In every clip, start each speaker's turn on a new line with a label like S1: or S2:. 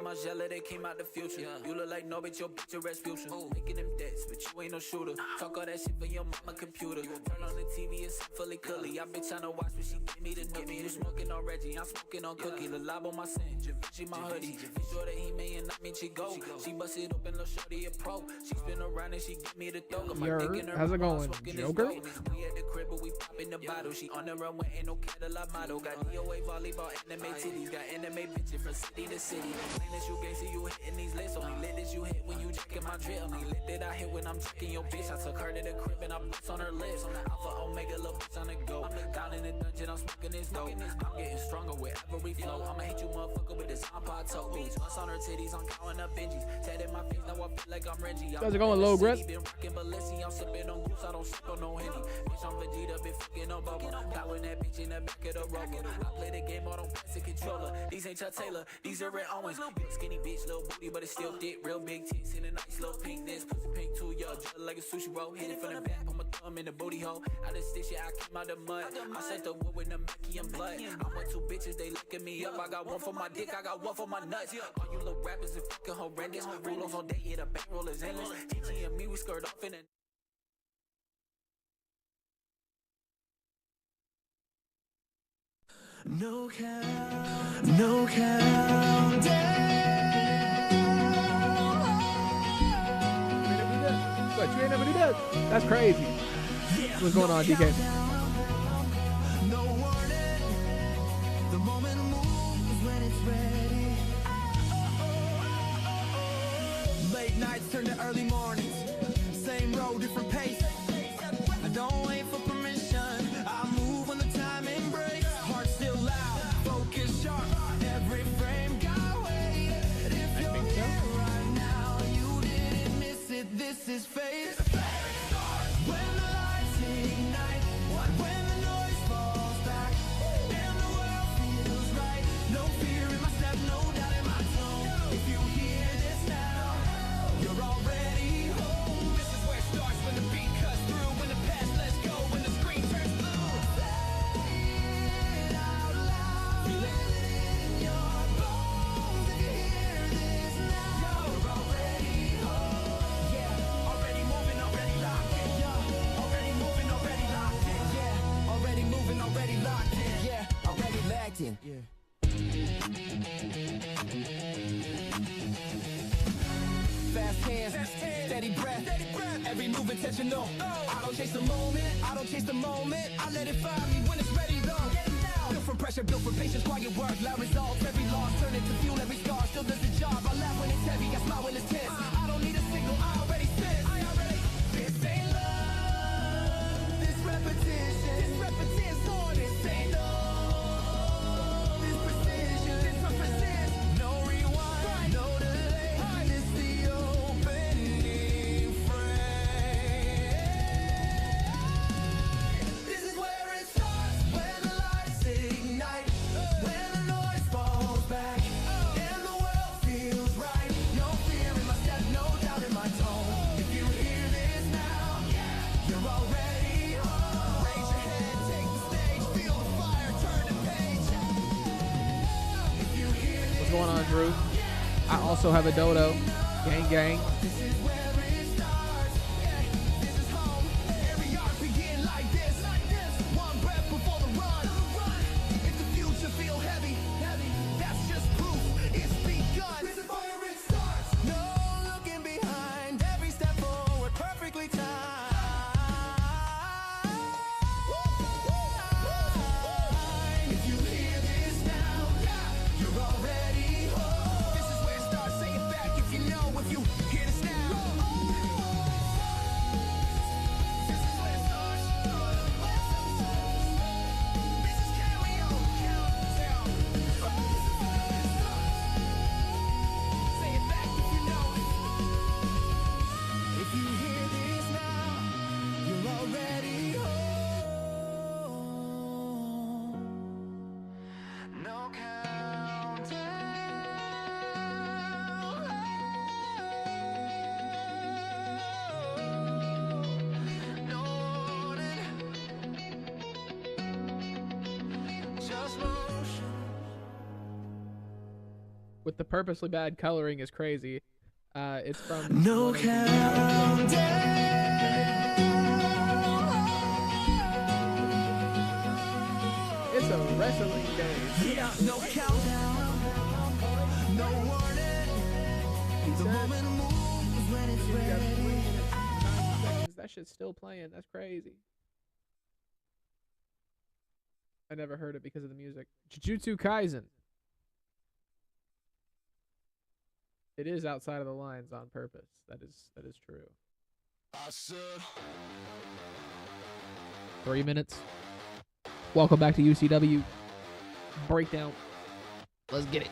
S1: Margiela, they came out the future. You look like no, but your bitch a Rasputin. Making them debts, but you ain't no shooter. Talk all that shit for your mama computer. Turn on the TV, it's fully coolie. I been tryna watch, but she gave me the nookie. You smoking on Reggie, I'm smoking on Cookie. The lob on my scent, she my hoodie. Be sure that he may and not mean she go. She busted open, little shorty a pro. She spin around and she give me the throw.
S2: How's it going, Joker?
S1: We at the crib, but we popping the bottle. She on the runway, ain't no Cadillac model. Got DOA volleyball, anime titties. Got anime bitches from city to city. Clean as you gangsta, you hitting these lists. Only lit as you hit when you jacking my drip. Only lit that I hit when I'm checking your bitch. I took her to the crib and I bust on her lips. On the Alpha Omega, little bitch on the go. Down in the dungeon, I'm smoking this dope. I'm getting stronger with every flow. I'ma hit you motherfucker with this iPod toe. Bust on her titties, I'm counting up Benjis. Tatted my face, now I feel like I'm Reggie.
S2: How's it going, Logerest?
S1: Been rocking Balenci, I'm sipping on goose, I don't sip on no Henny. Bitch, I'm Vegeta, been fucking on bubble. Got with that bitch in the back of the Rover. I play the game on plastic controller. These ain't Chuck Taylor, these are Red Owens. Big skinny bitch, little booty, but it's still thick. Real big tits in a nice little pinkness. Pussy pink too, yo, just like a sushi roll. Hit it from the back, put my thumb in the booty hole. I just stitch it, I came out the mud. I set the wood with the Mackie and blood. I went two bitches, they looking me up. I got one for my dick, I got one for my nuts. All you little rappers is fucking horrendous. Rulos on day, yeah, the bankroll is endless. TT and me, we skirt off in it. No countdown.
S2: What, you ain't never do that? That's crazy. What's going on, DK?
S3: No warning. The moment moves when it's ready. Late nights turn to early mornings. Same road, different pace. I don't wait for permission. I move when the timing breaks. Heart still loud, focus sharp. Every frame got weight. If you're here right now, you didn't miss it. This is fate. When the lights ignite, when the noise falls back, and the world feels right. No fear in my step, no doubt in my tone. If you hear this now, you're already home. This is where it starts when the beat cuts through. When the past lets go, when the screen turns blue. Say it out loud, feel it in your bones. If you hear this now, you're already home. Yeah, already moving, already locked in. Yeah, already moving, already locked in. Yeah, already moving, already locked in. Yeah, already locked in. Yeah. Fast hands, steady breath, every move intentional. I don't chase the moment, I let it find me when it's ready though. Built from pressure, built for patience, quiet work, loud results. Every loss turn into fuel, every scar still does the job. I laugh when it's heavy, I smile when it's tense. I don't need a signal, I already sense. This ain't love, this repetition, this ain't love, this precision, no rewind, no delay. This the opening frame. This is where it starts, when the lights ignite, when the noise falls back, and the world feels right. No fear in my step, no doubt in my tone. If you hear this now, you're already home. Raise your head, take the stage, feel the fire, turn the page. If you hear this,
S2: What's going on, Drew? I also have a dodo. Gang, gang.
S3: this is where it starts. This is home. Every art begin like this. One breath before the run. If the future feel heavy, that's just proof it's begun. This is where it starts. No looking behind. Every step forward, perfectly timed. If you hear this now, you're already home. This is where it starts. Say it back if you know. If you hear this now,
S2: with the purposely bad coloring is crazy. It's from
S3: No countdown.
S2: It's a wrestling day.
S3: Yeah, no countdown. No warning. The moment moves when it's ready.
S2: That shit's still playing. That's crazy. I never heard it because of the music. Jujutsu Kaisen. It is outside of the lines on purpose. That is true. 3 minutes. Welcome back to UCW Breakdown. Let's get it.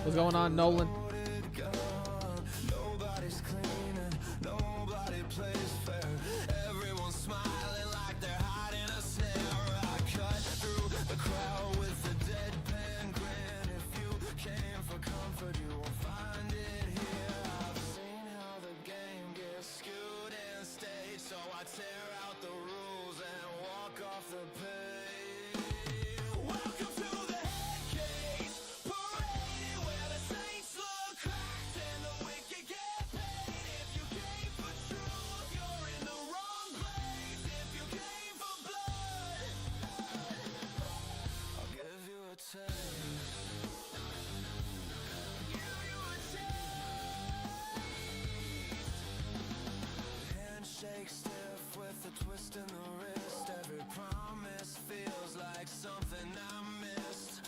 S2: What's going on, Nolan?
S3: Nobody's cleaning, nobody plays fair. Everyone's smiling like they're hiding a snare. I cut through the crowd with a deadpan grin. If you came for comfort, you won't find it here. I've seen how the game gets skewed and staged, so I tear out the rules and walk off the page. Welcome to the head case parade, where the saints look cracked and the wicked get paid. If you came for truth, you're in the wrong place. If you came for blood, I'll give you a taste. Give you a taste. Handshake stiff with a twist in the wrist. Every promise feels like something I missed.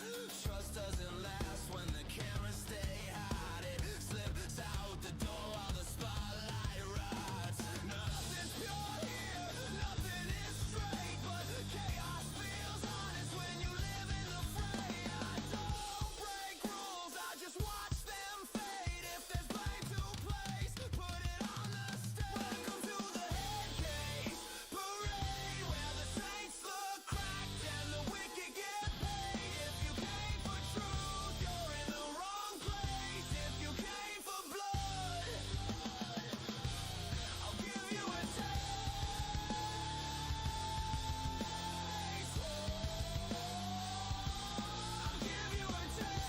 S3: Trust doesn't last when the cameras stay hot. It slips out the door while the spotlight rots. Nothing's pure here, nothing is straight, but chaos feels honest when you live in the fray. I don't break rules, I just watch them fade. If there's blame to place, put it on the stage. Welcome to the head case parade, where the saints look cracked and the wicked get paid. If you came for truth, you're in the wrong place. If you came for blood, I'll give you a taste. I'll give you a taste.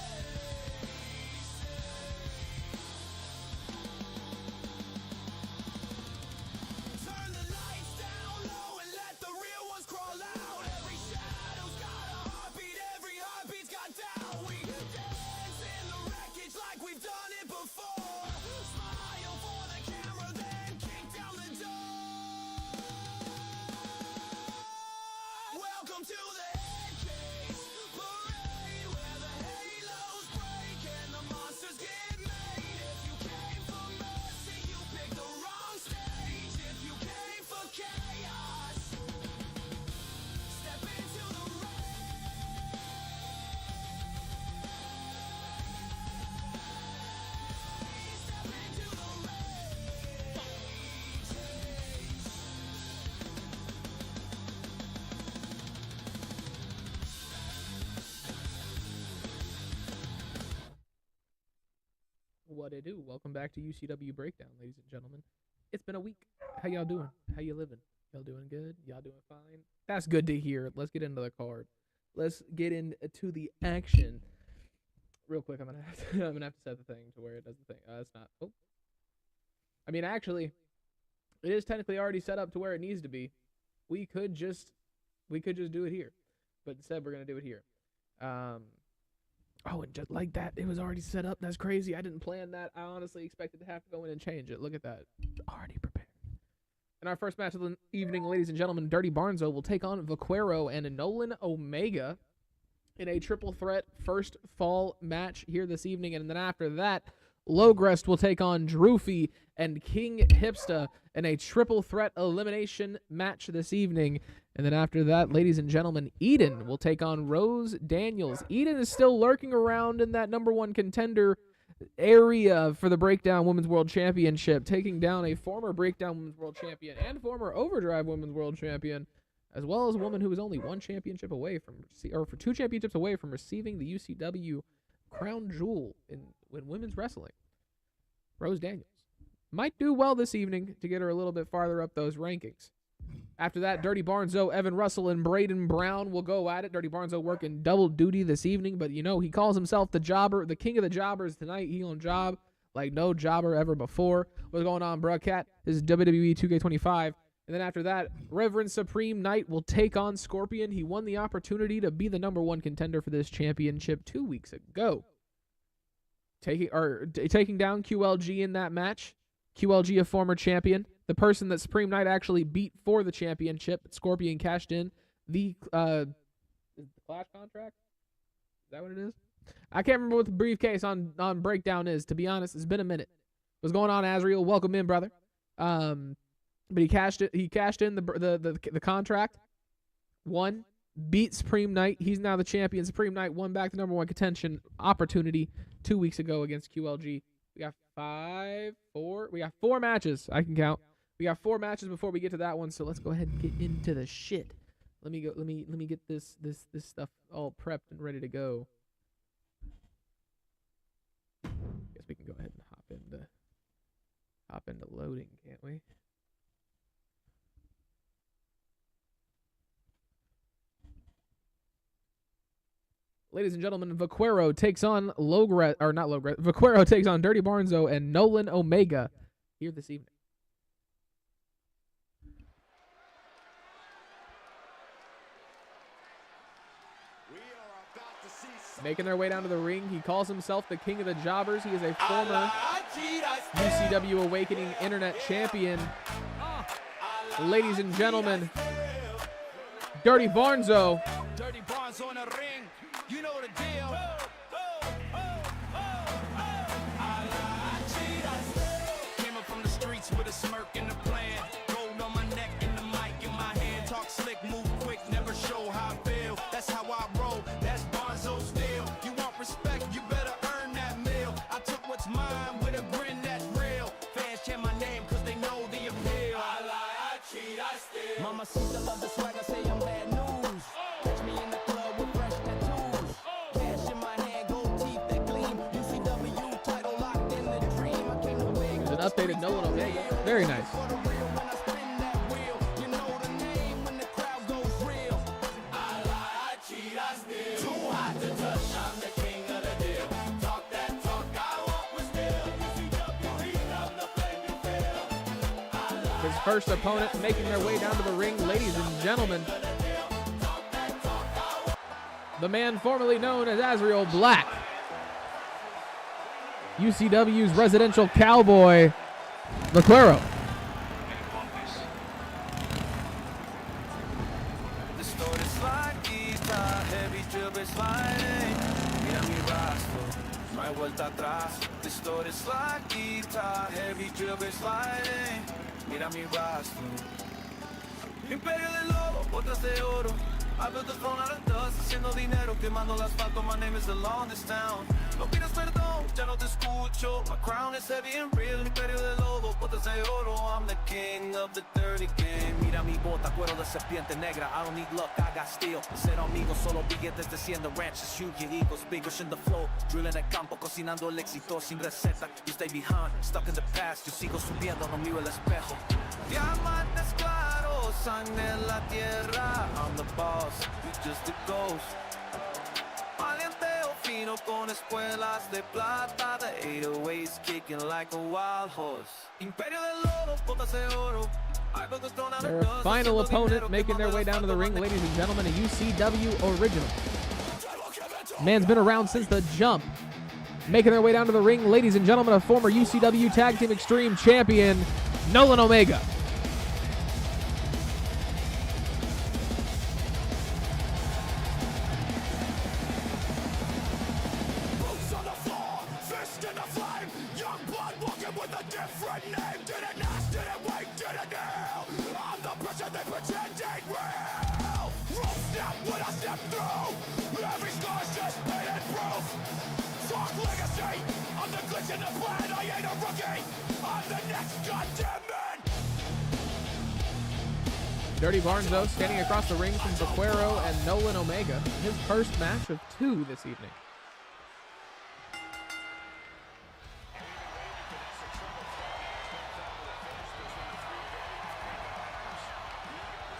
S3: Turn the lights down low and let the real ones crawl out. Every shadow's got a heartbeat, every heartbeat's got doubt. We dance in the wreckage like we've done it before. Smile for the camera, then kick down the door. Welcome to the head case parade, where the halos break and the monsters get made. If you came for mercy, you picked the wrong stage. If you came for chaos, step into the step into the
S2: What it do? Welcome back to UCW Breakdown, ladies and gentlemen. It's been a week. How y'all doing? How you living? Y'all doing good? Y'all doing fine? That's good to hear. Let's get into the card. Let's get into the action. Real quick, I'm gonna have to set the thing to where it does the thing. It's not. Oh. I mean, actually, it is technically already set up to where it needs to be. We could just do it here, but instead we're gonna do it here. Oh, and just like that, it was already set up. That's crazy. I didn't plan that. I honestly expected to have to go in and change it. Look at that. Already prepared. In our first match of the evening, ladies and gentlemen, Dirty Barnzo will take on Vaquero and Nolan Omega in a triple threat first fall match here this evening. And then after that, Logerest will take on Drewfie and King Hipsta in a triple threat elimination match this evening. And then after that, ladies and gentlemen, Eden will take on Rose Daniels. Eden is still lurking around in that number one contender area for the Breakdown Women's World Championship, taking down a former Breakdown Women's World Champion and former Overdrive Women's World Champion, as well as a woman who is only one championship away from, or for two championships away from receiving the UCW crown jewel in women's wrestling. Rose Daniels might do well this evening to get her a little bit farther up those rankings. After that, Dirty Barnzo, Evan Russell, and Brayden Brown will go at it. Dirty Barnzo working double duty this evening, but you know, he calls himself the jobber, the king of the jobbers tonight. He on job like no jobber ever before. What's going on, bruh, cat? This is WWE 2K25. And then after that, Reverend Supreme Knight will take on Scorpion. He won the opportunity to be the #1 contender for this championship 2 weeks ago. Taking down QLG in that match. QLG, a former champion. The person that Supreme Knight actually beat for the championship. Scorpion cashed in the Clash contract? Is that what it is? I can't remember what the briefcase on Breakdown is. To be honest, it's been a minute. What's going on, Azriel? Welcome in, brother. But he cashed it. He cashed in the contract. Won, beat Supreme Knight. He's now the champion. Supreme Knight won back the #1 contention opportunity 2 weeks ago against QLG. We got We got 4 matches. I can count. We got 4 matches before we get to that one. So let's go ahead and get into the shit. Let me go. Let me get this stuff all prepped and ready to go. Guess we can go ahead and hop into loading, can't we? Ladies and gentlemen, Vaquero takes on Vaquero takes on Dirty Barnzo and Nolan Omega here this evening. Making their way down to the ring, he calls himself the king of the jobbers. He is a former UCW Awakening Internet Champion. Ladies and gentlemen, Dirty Barnzo.
S3: Dirty Barnzo in the ring. You know the deal. Came up from the streets with a smirk and a plan. Gold on my neck and the mic in my hand. Talk slick, move quick, never show how I feel. That's how I roll. That's Barnzo's steel. You want respect, you better earn that meal. I took what's mine with a grin that's real. Fans chant my name cause they know the appeal. I lie, I cheat, I steal. Mama seems to love the swag, I say I'm bad news. Catch me in the club with fresh tattoos. Cash in my hand, gold teeth that gleam. UCW title locked in the dream. I came to win.
S2: There's an updated Nolan Omega. Very nice. His first opponent making their way down to the ring, ladies and gentlemen. The man formerly known as Azriel Black. UCW's residential cowboy, Vaquero.
S3: Mira mi rastro. Imperio del lobo, botas de oro. I built the phone out of dust, haciendo dinero, quemando el asfalto. My name is alone this town. No pidas perdón, ya no te escucho. My crown is heavy and real. Imperio del lobo, botas de oro. I'm the king of the dirty game. Mira mi bota, cuero de serpiente negra. I don't need luck, I got steel. Cero amigos, solo billetes de 100. The ranch is huge, hijos, bigos in the flow. Drill en el campo, cocinando el éxito sin receta. You stay behind, stuck in the past. Yo sigo subiendo, no miro el espejo. Diamantes claros, sangre en la tierra. I'm the boss, you just a ghost. Maleanteo fino con espuelas de plata. The 808's kicking like a wild horse. Imperio del lobo, botas de oro.
S2: Their final opponent making their way down to the ring, ladies and gentlemen, a UCW original. Man's been around since the jump. Making their way down to the ring, ladies and gentlemen, a former UCW Tag Team Extreme champion, Nolan Omega. Dirty Barnzo standing across the ring from Vaquero and Nolan Omega. His first match of 2 this evening.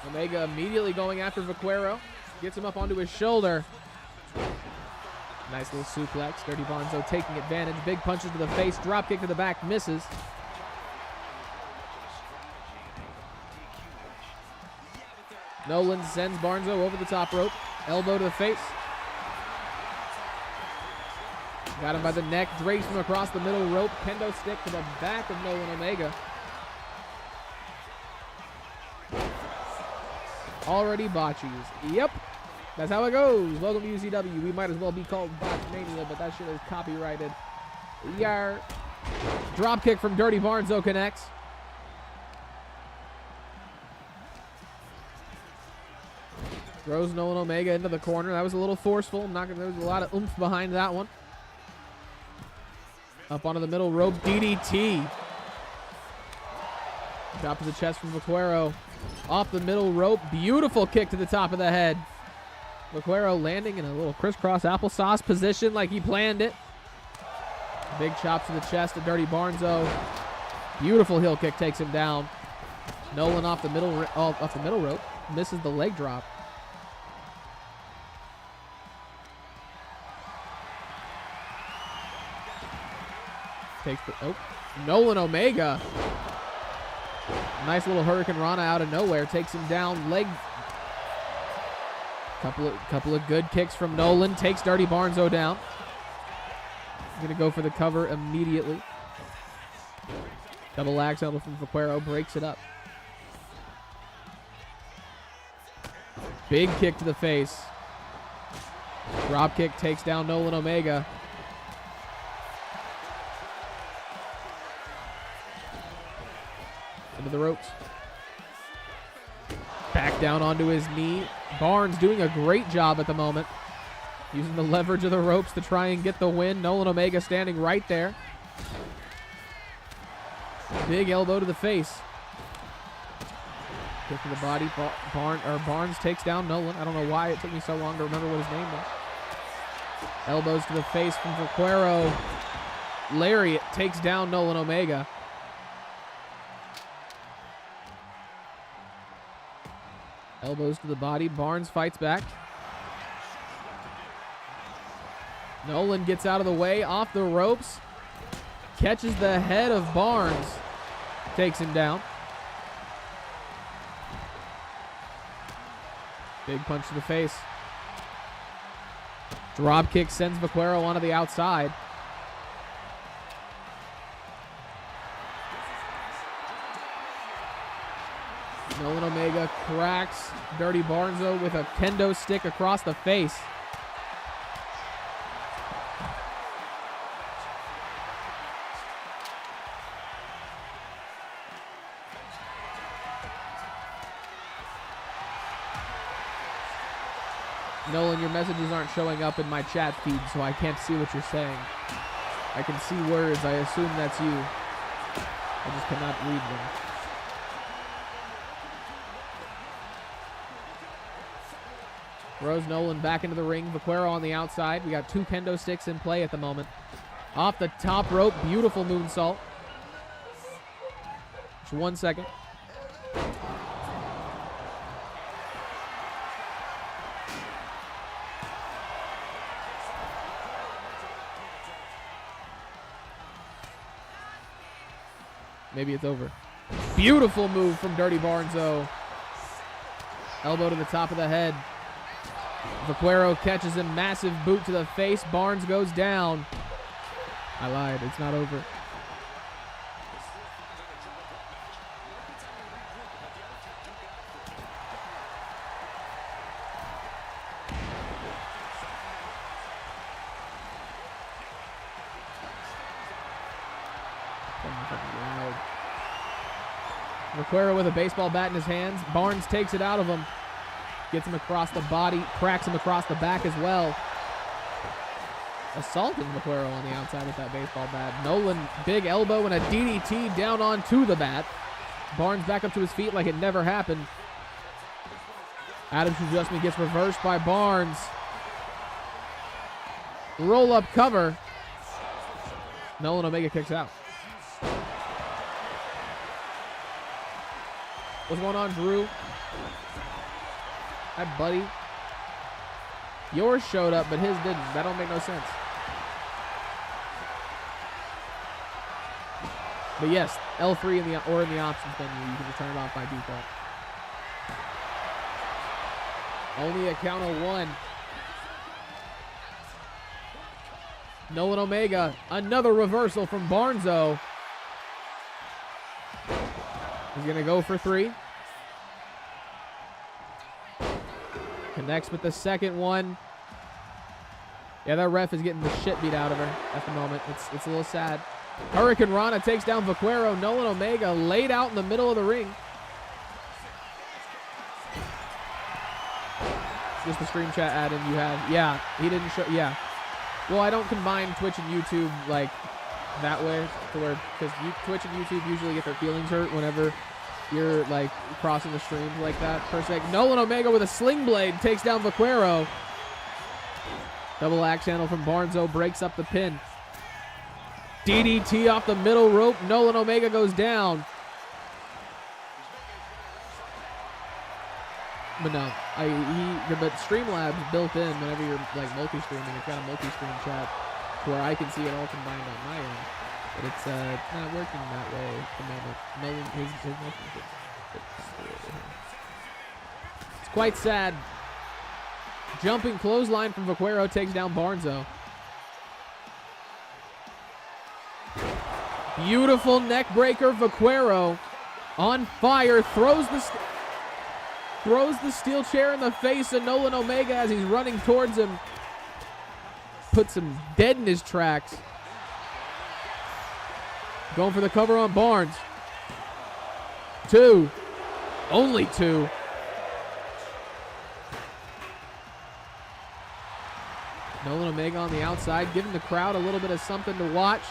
S2: Omega immediately going after Vaquero. Gets him up onto his shoulder. Nice little suplex. Dirty Barnzo taking advantage. Big punches to the face. Drop kick to the back. Misses. Nolan sends Barnzo over the top rope. Elbow to the face. Got him by the neck. Drapes him across the middle rope. Kendo stick to the back of Nolan Omega. Already botches. Yep. That's how it goes. Welcome to UCW. We might as well be called Botchmania, but that shit is copyrighted. Yar. Drop kick from Dirty Barnzo connects. Throws Nolan Omega into the corner. That was a little forceful. There was a lot of oomph behind that one. Up onto the middle rope. DDT. Top of the chest from Vaquero. Off the middle rope. Beautiful kick to the top of the head. Vaquero landing in a little crisscross applesauce position like he planned it. Big chop to the chest of Dirty Barnzo. Beautiful heel kick takes him down. Nolan off the middle rope. Misses the leg drop. Takes the Nolan Omega. Nice little Hurricane Rana out of nowhere. Takes him down. Leg. Couple of good kicks from Nolan. Takes Dirty Barnzo down. Gonna go for the cover immediately. Double axe elbow from Vaquero. Breaks it up. Big kick to the face. Drop kick takes down Nolan Omega. Into the ropes. Back down onto his knee. Barnes doing a great job at the moment. Using the leverage of the ropes to try and get the win. Nolan Omega standing right there. Big elbow to the face. Kick to the body. Barnes takes down Nolan. I don't know why it took me so long to remember what his name was. Elbows to the face from Vaquero. Lariat takes down Nolan Omega. Elbows to the body. Barnes fights back. Nolan gets out of the way. Off the ropes. Catches the head of Barnes. Takes him down. Big punch to the face. Drop kick sends Vaquero onto the outside. Nolan Omega cracks Dirty Barnzo with a kendo stick across the face. Nolan, your messages aren't showing up in my chat feed, so I can't see what you're saying. I can see words. I assume that's you. I just cannot read them. Throws Nolan back into the ring. Vaquero on the outside. We got two kendo sticks in play at the moment. Off the top rope. Beautiful moonsault. Just 1 second. Maybe it's over. Beautiful move from Dirty Barnzo. Elbow to the top of the head. Vaquero catches him. Massive boot to the face. Barnes goes down. I lied. It's not over. Vaquero with a baseball bat in his hands. Barnes takes it out of him. Gets him across the body. Cracks him across the back as well. Assaulting Vaquero on the outside with that baseball bat. Nolan, big elbow and a DDT down onto the bat. Barnes back up to his feet like it never happened. Adam's adjustment gets reversed by Barnes. Roll up cover. Nolan Omega kicks out. What's going on, Drew? Hi, buddy. Yours showed up, but his didn't. That don't make no sense. But yes, L3 in the options menu, you can just turn it off by default. Only a count of 1. Nolan Omega, another reversal from Barnzo. He's gonna go for 3. Connects with the second one. Yeah, that ref is getting the shit beat out of her at the moment. It's a little sad. Hurricane Rana takes down Vaquero. Nolan Omega laid out in the middle of the ring. Just the stream chat add-in you have. Yeah, he didn't show. Yeah. Well, I don't combine Twitch and YouTube like that way to where, because Twitch and YouTube usually get their feelings hurt whenever you're like crossing the streams like that per se. Nolan Omega with a sling blade takes down Vaquero. Double axe handle from Barnzo breaks up the pin. DDT off the middle rope. Nolan Omega goes down. But no, but Streamlabs built in whenever you're like multi-streaming. It's got a multi-stream chat where I can see it all combined on my end. But it's not working that way at the moment. Nolan, his it's quite sad. Jumping clothesline from Vaquero takes down Barnzo. Beautiful neck breaker. Vaquero on fire, throws the steel chair in the face of Nolan Omega as he's running towards him. Puts him dead in his tracks. Going for the cover on Barnes. 2. Only 2. Nolan Omega on the outside, giving the crowd a little bit of something to watch.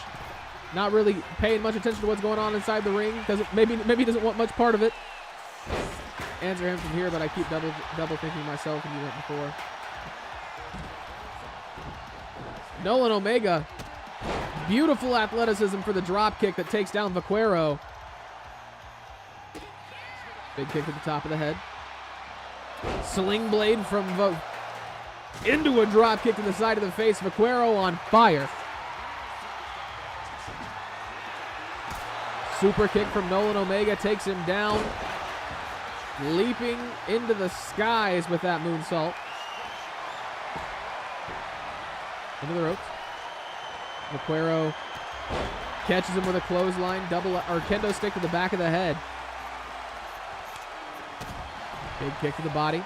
S2: Not really paying much attention to what's going on inside the ring. Maybe he doesn't want much part of it. Answer him from here, but I keep double thinking myself when you went before. Nolan Omega. Beautiful athleticism for the drop kick that takes down Vaquero. Big kick to the top of the head. Sling blade from into a drop kick to the side of the face. Vaquero on fire. Super kick from Nolan Omega takes him down. Leaping into the skies with that moonsault. Into the ropes. Vaquero catches him with a clothesline, kendo stick to the back of the head. Big kick to the body.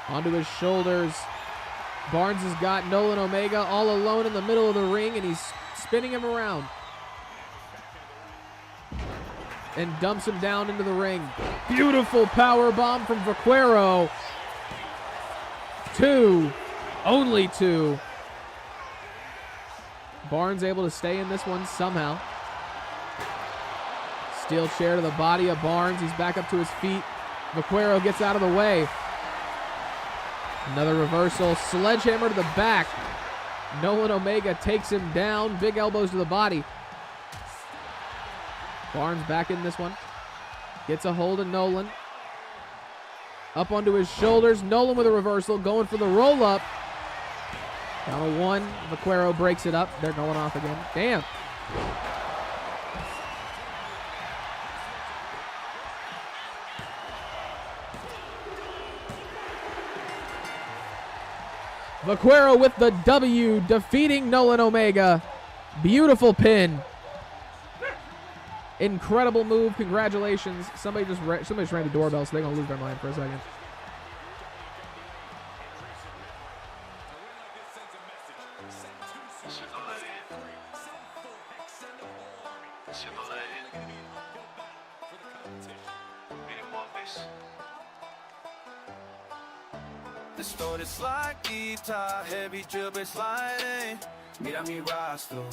S2: Onto his shoulders. Barnes has got Nolan Omega all alone in the middle of the ring, and he's spinning him around. And dumps him down into the ring. Beautiful power bomb from Vaquero. 2. Only 2. Barnes able to stay in this one somehow. Steel chair to the body of Barnes. He's back up to his feet. Vaquero gets out of the way. Another reversal. Sledgehammer to the back. Nolan Omega takes him down. Big elbows to the body. Barnes back in this one. Gets a hold of Nolan. Up onto his shoulders. Nolan with a reversal. Going for the roll-up. Down to 1. Vaquero breaks it up. They're going off again. Damn. Vaquero with the W, defeating Nolan Omega. Beautiful pin. Incredible move. Congratulations. Somebody just rang the doorbell, so they're going to lose their mind for a second.
S3: Distorted slide guitar, heavy dribble sliding. Mira mi rastro,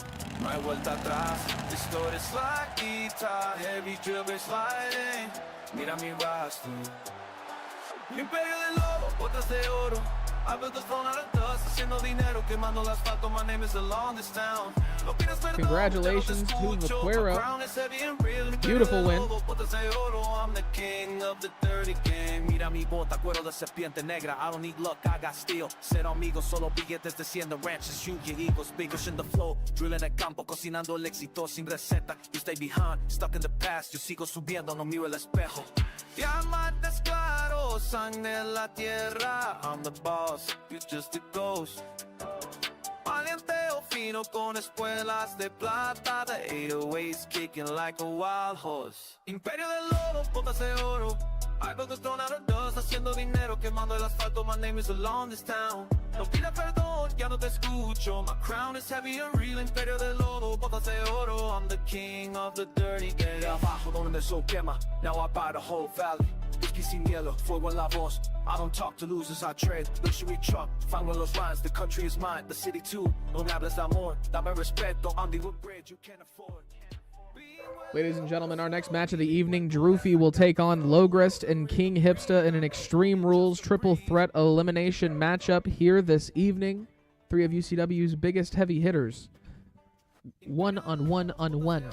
S3: no hay vuelta atrás. Distorted slide guitar, heavy dribble sliding. Mira mi rastro. Imperio del lobo, botas de oro.
S2: Congratulations to Vaquero. Beautiful win.
S1: I'm the king of the dirty game. Mira mi bota, cuero de serpiente negra. I don't need luck, I got steel. Ser amigo, solo billetes descienden ranches. You get eagles, bigos in the flow. Drilling el campo, cocinando el éxito sin receta. You stay behind, stuck in the past. Yo sigo subiendo, no miro el espejo. Diamantes claros, sangre en la tierra. I'm the boss, you're just a ghost. Valienteo fino con espuelas de plata. The 808's kicking like a wild horse. Imperio del lobo, botas de oro. I built the throne out of dust, haciendo dinero, quemando el asfalto. My name is along this town. No pida perdón, ya no te escucho. My crown is heavy and real. Imperio del lobo, botas de oro. I'm the king of the dirty game. De abajo donde el sol quema. Now I buy the whole valley. Whisky sin hielo, fuego en la voz. I don't talk to losers, I trade. Luxury truck, fango en los lines. The country is mine, the city too. No me hables de amor, dame respeto. I'm the wood bridge you can't afford.
S2: Ladies and gentlemen, our next match of the evening, Drewfie will take on Logerest and King Hipsta in an Extreme Rules triple threat elimination matchup here this evening. Three of UCW's biggest heavy hitters. 1-on-1-on-1.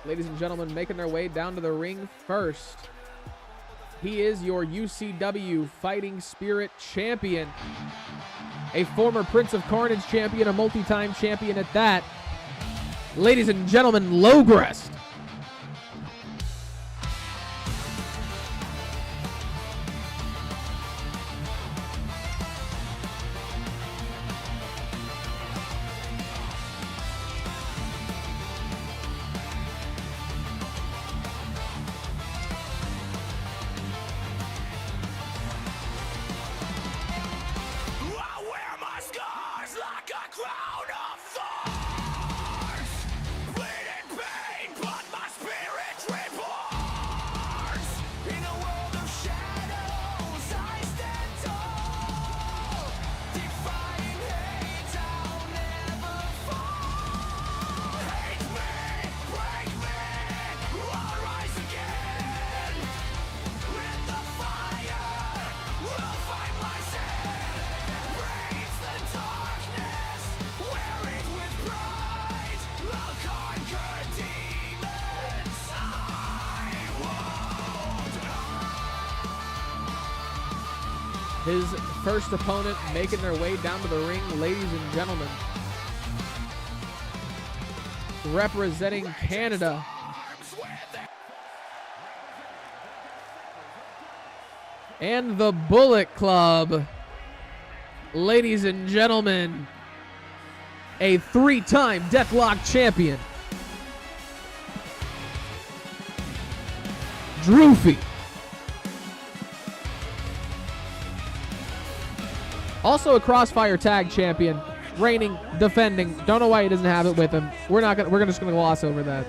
S2: Ladies and gentlemen, making their way down to the ring first. He is your UCW Fighting Spirit champion. A former Prince of Carnage champion, a multi-time champion at that. Ladies and gentlemen, Logerest. His first opponent making their way down to the ring, ladies and gentlemen. Representing Canada. And the Bullet Club. Ladies and gentlemen, a three-time Deathlock champion, Drewfie. Also a Crossfire Tag champion, reigning, defending. Don't know why he doesn't have it with him. We're just gonna gloss over that.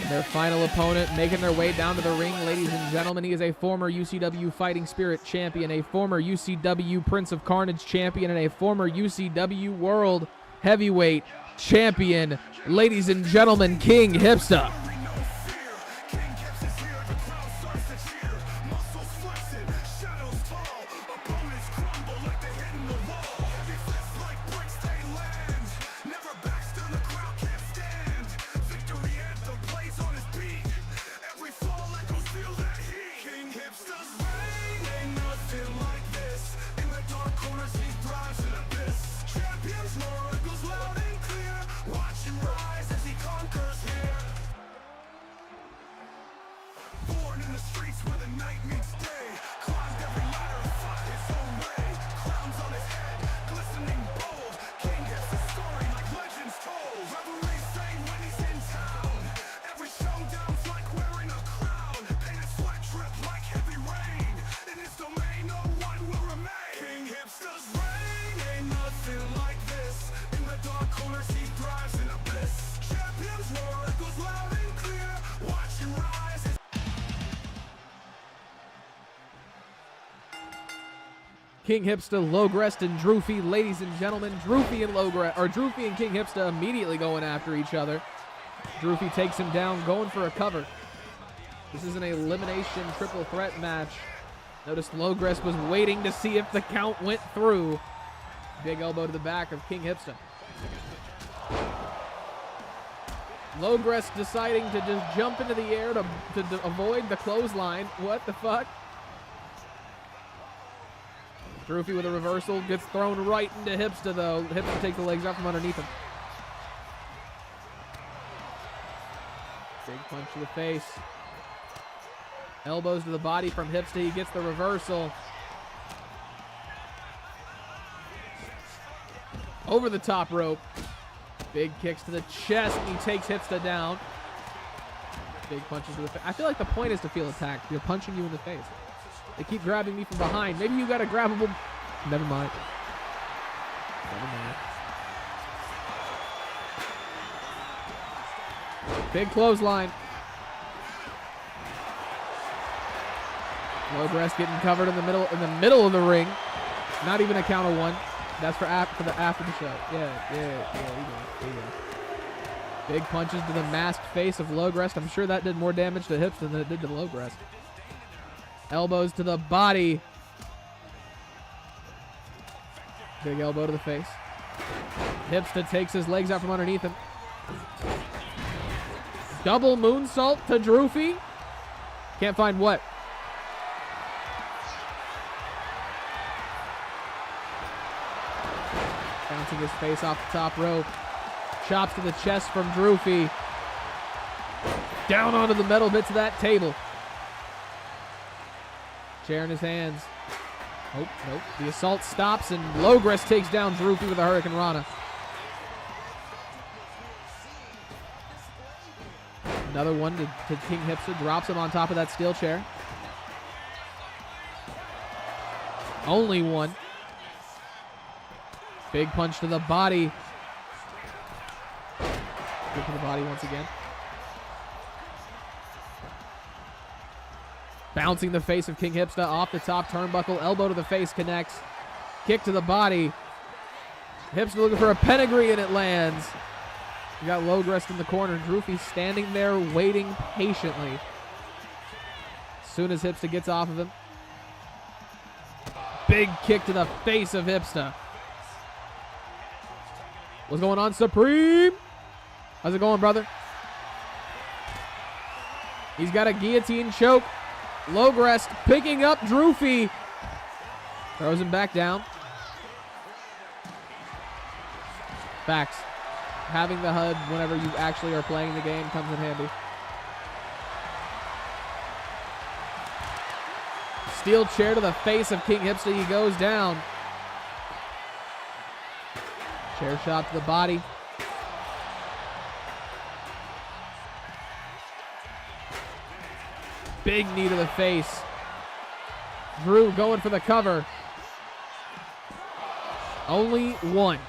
S2: Their final opponent making their way down to the ring, ladies and gentlemen. He is a former UCW Fighting Spirit champion, a former UCW Prince of Carnage champion, and a former UCW World Heavyweight champion. Ladies and gentlemen, King Hipsta.
S3: night meets day. Climbed every ladder, fought his own way. Crowns on his head, glistening gold. King gets the story like legends told. Revelries sing when he's in town. Every showdown's like wearing a crown. Painted sweat drip like heavy rain. In his domain, no one will remain. King Hipsta's reign ain't nothing like this. In the dark corners, he thrives in abyss. Champions roar, echoes loud and clear. Watch him rise.
S2: King Hipsta, Logerest, and Drewfie. Ladies and gentlemen, Drewfie and King Hipsta immediately going after each other. Drewfie takes him down, going for a cover. This is an elimination triple threat match. Notice Logerest was waiting to see if the count went through. Big elbow to the back of King Hipsta. Logerest deciding to just jump into the air to avoid the clothesline. What the fuck? Drewfie with a reversal, gets thrown right into Hipsta though. Hipsta takes the legs out from underneath him. Big punch to the face. Elbows to the body from Hipsta. He gets the reversal. Over the top rope. Big kicks to the chest. And he takes Hipsta down. Big punches to the face. I feel like the point is to feel attacked. They're punching you in the face. They keep grabbing me from behind. Maybe you got a grabbable. Never mind. Never mind. Big clothesline. Logerest getting covered in the middle of the ring. Not even a count of one. That's for after the show. Yeah, we go. Big punches to the masked face of Logerest. I'm sure that did more damage to Hipsta than it did to Logerest. Elbows to the body. Big elbow to the face. Hipsta takes his legs out from underneath him. Double moonsault to Drewfie. Can't find what? Bouncing his face off the top rope. Chops to the chest from Drewfie. Down onto the metal bits of that table. Chair in his hands. Nope. The assault stops and Logerest takes down Drewfie with a Hurricane Rana. Another one to King Hipsta. Drops him on top of that steel chair. Only one. Big punch to the body. Good to the body once again. Bouncing the face of King Hipsta off the top turnbuckle. Elbow to the face connects. Kick to the body. Hipsta looking for a pedigree and it lands. You got Logerest in the corner. Drewfie standing there waiting patiently. As soon as Hipsta gets off of him. Big kick to the face of Hipsta. What's going on, Supreme? How's it going, brother? He's got a guillotine choke. Logerest picking up Drewfie. Throws him back down. Facts. Having the HUD whenever you actually are playing the game comes in handy. Steel chair to the face of King Hipsta. He goes down. Chair shot to the body. Big knee to the face. Drew going for the cover. Only one.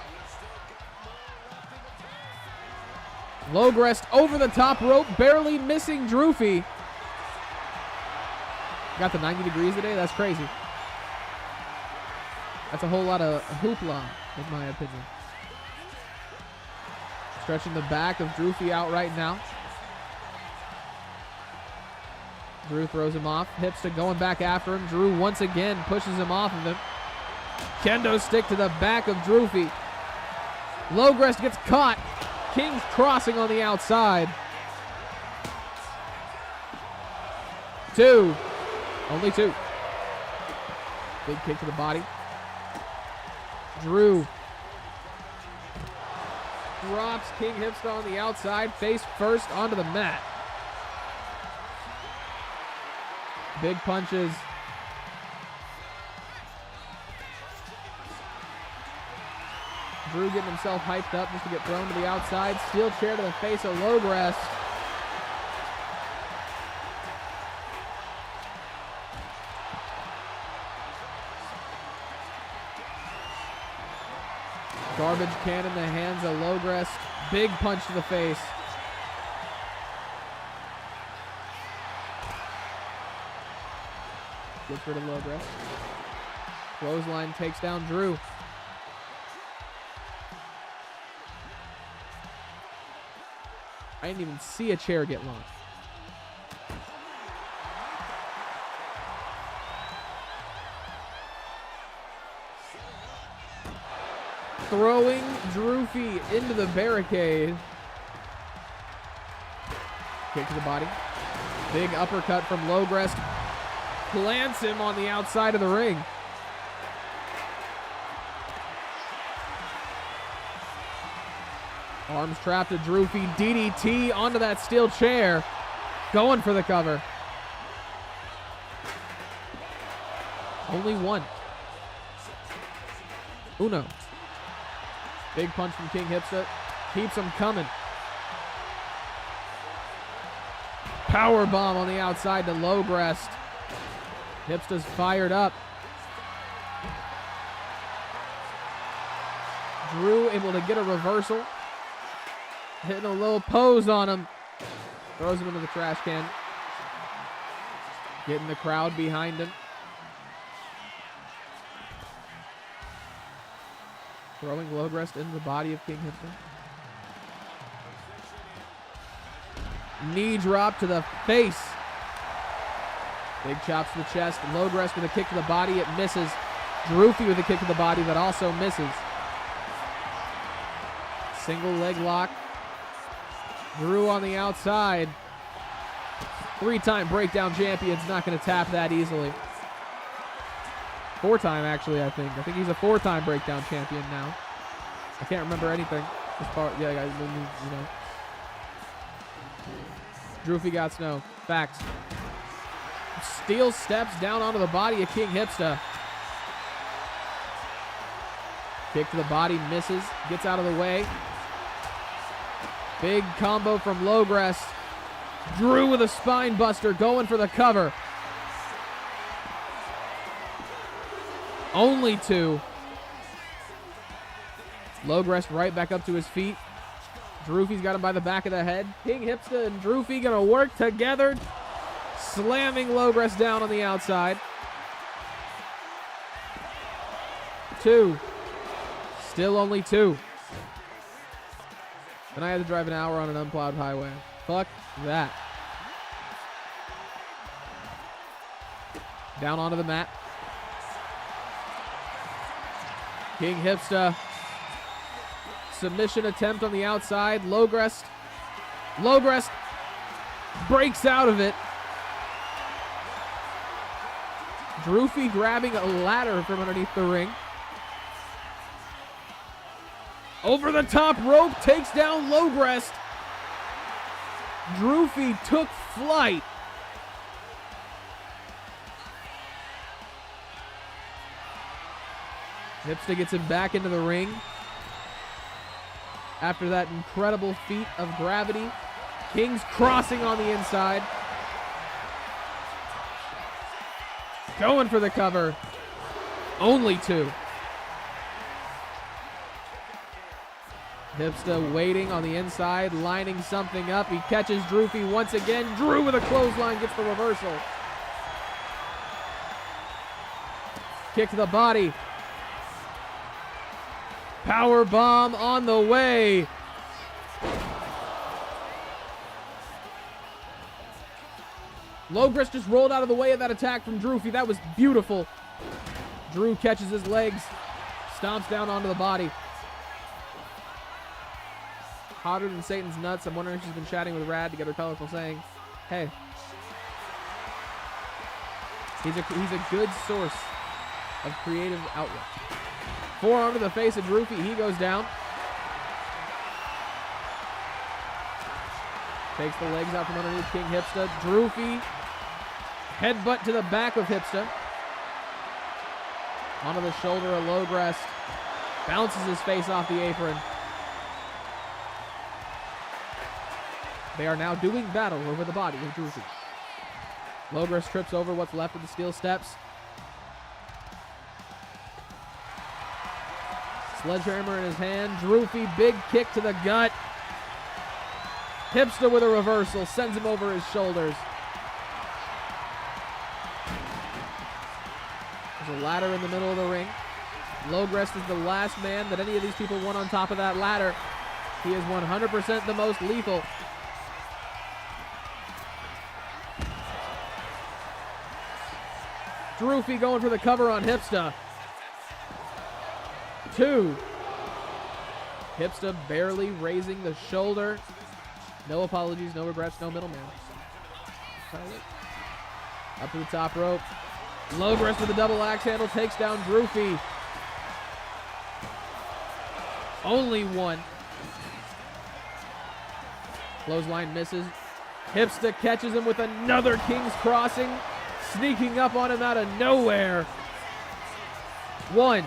S2: Logerest over the top rope, barely missing Drewfie. Got the 90 degrees today? That's crazy. That's a whole lot of hoopla, in my opinion. Stretching the back of Drewfie out right now. Drew throws him off. Hipsta going back after him. Drew once again pushes him off of him. Kendo stick to the back of Drewfie. Logerest gets caught. King's crossing on the outside. Two. Only two. Big kick to the body. Drew drops King Hipsta on the outside, face first onto the mat. Big punches. Drew getting himself hyped up just to get thrown to the outside. Steel chair to the face of Logerest. Garbage can in the hands of Logerest. Big punch to the face. Gets rid of Logerest. Clothesline takes down Drew. I didn't even see a chair get launched. Throwing Drewfie into the barricade. Kick to the body. Big uppercut from Logerest. Plants him on the outside of the ring. Arms trapped to Drewfie. DDT onto that steel chair. Going for the cover. Only one. Uno. Big punch from King Hipsta. Keeps him coming. Power bomb on the outside to Logerest. Hipsta's fired up. Drew able to get a reversal. Hitting a little pose on him. Throws him into the trash can. Getting the crowd behind him. Throwing Logerest into the body of King Hipsta. Knee drop to the face. Big chops to the chest. Logerest with a kick to the body. It misses. Drewfie with a kick to the body that also misses. Single leg lock. Drew on the outside. 3-time breakdown champion's not going to tap that easily. 4-time, actually, I think. I think he's a 4-time breakdown champion now. I can't remember anything. As far, yeah, guys, you know. Drewfie got snow. Facts. Steel steps down onto the body of King Hipsta. Kick to the body, misses. Gets out of the way. Big combo from Logerest. Drew with a spine buster going for the cover. Only two. Logerest right back up to his feet. Drewfie's got him by the back of the head. King Hipsta and Drewfie gonna work together. Slamming Logerest down on the outside. 2. Still only 2. And I had to drive an hour on an unplowed highway. Fuck that. Down onto the mat. King Hipsta. Submission attempt on the outside. Logerest breaks out of it. Drewfie grabbing a ladder from underneath the ring. Over the top rope, takes down Logerest. Drewfie took flight. Hipsta gets him back into the ring. After that incredible feat of gravity. King's crossing on the inside. Going for the cover. Only 2. Hipsta waiting on the inside, lining something up. He catches Drewfie once again. Drew with a clothesline gets the reversal. Kick to the body. Power bomb on the way. Logerest just rolled out of the way of that attack from Drewfie. That was beautiful. Drew catches his legs, stomps down onto the body. Hotter than Satan's nuts. I'm wondering if she's been chatting with Rad to get her colorful saying, hey. He's a good source of creative outlet. Forearm to the face of Drewfie. He goes down. Takes the legs out from underneath King Hipsta. Drewfie Headbutt to the back of Hipsta. Onto the shoulder of Logerest. Bounces his face off the apron. They are now doing battle over the body of Drewfie. Logerest trips over what's left of the steel steps. Sledgehammer in his hand. Drewfie, big kick to the gut. Hipsta with a reversal, sends him over his shoulders. There's a ladder in the middle of the ring. Logerest is the last man that any of these people want on top of that ladder. He is 100% the most lethal. Drewfie going for the cover on Hipsta. 2. Hipsta barely raising the shoulder. No apologies, no regrets, no middleman. Up to the top rope. Logerest with a double axe handle takes down Drewfie. Only one. Clothesline misses. Hipsta catches him with another King's Crossing, sneaking up on him out of nowhere. 1,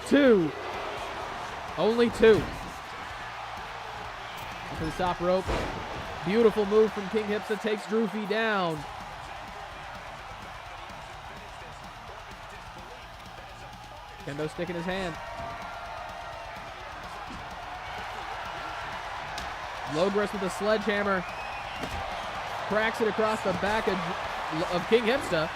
S2: 2. Only 2. To the top rope. Beautiful move from King Hipsta, takes Drewfie down. Kendo stick in his hand. Logerest with a sledgehammer. Cracks it across the back of King Hipsta.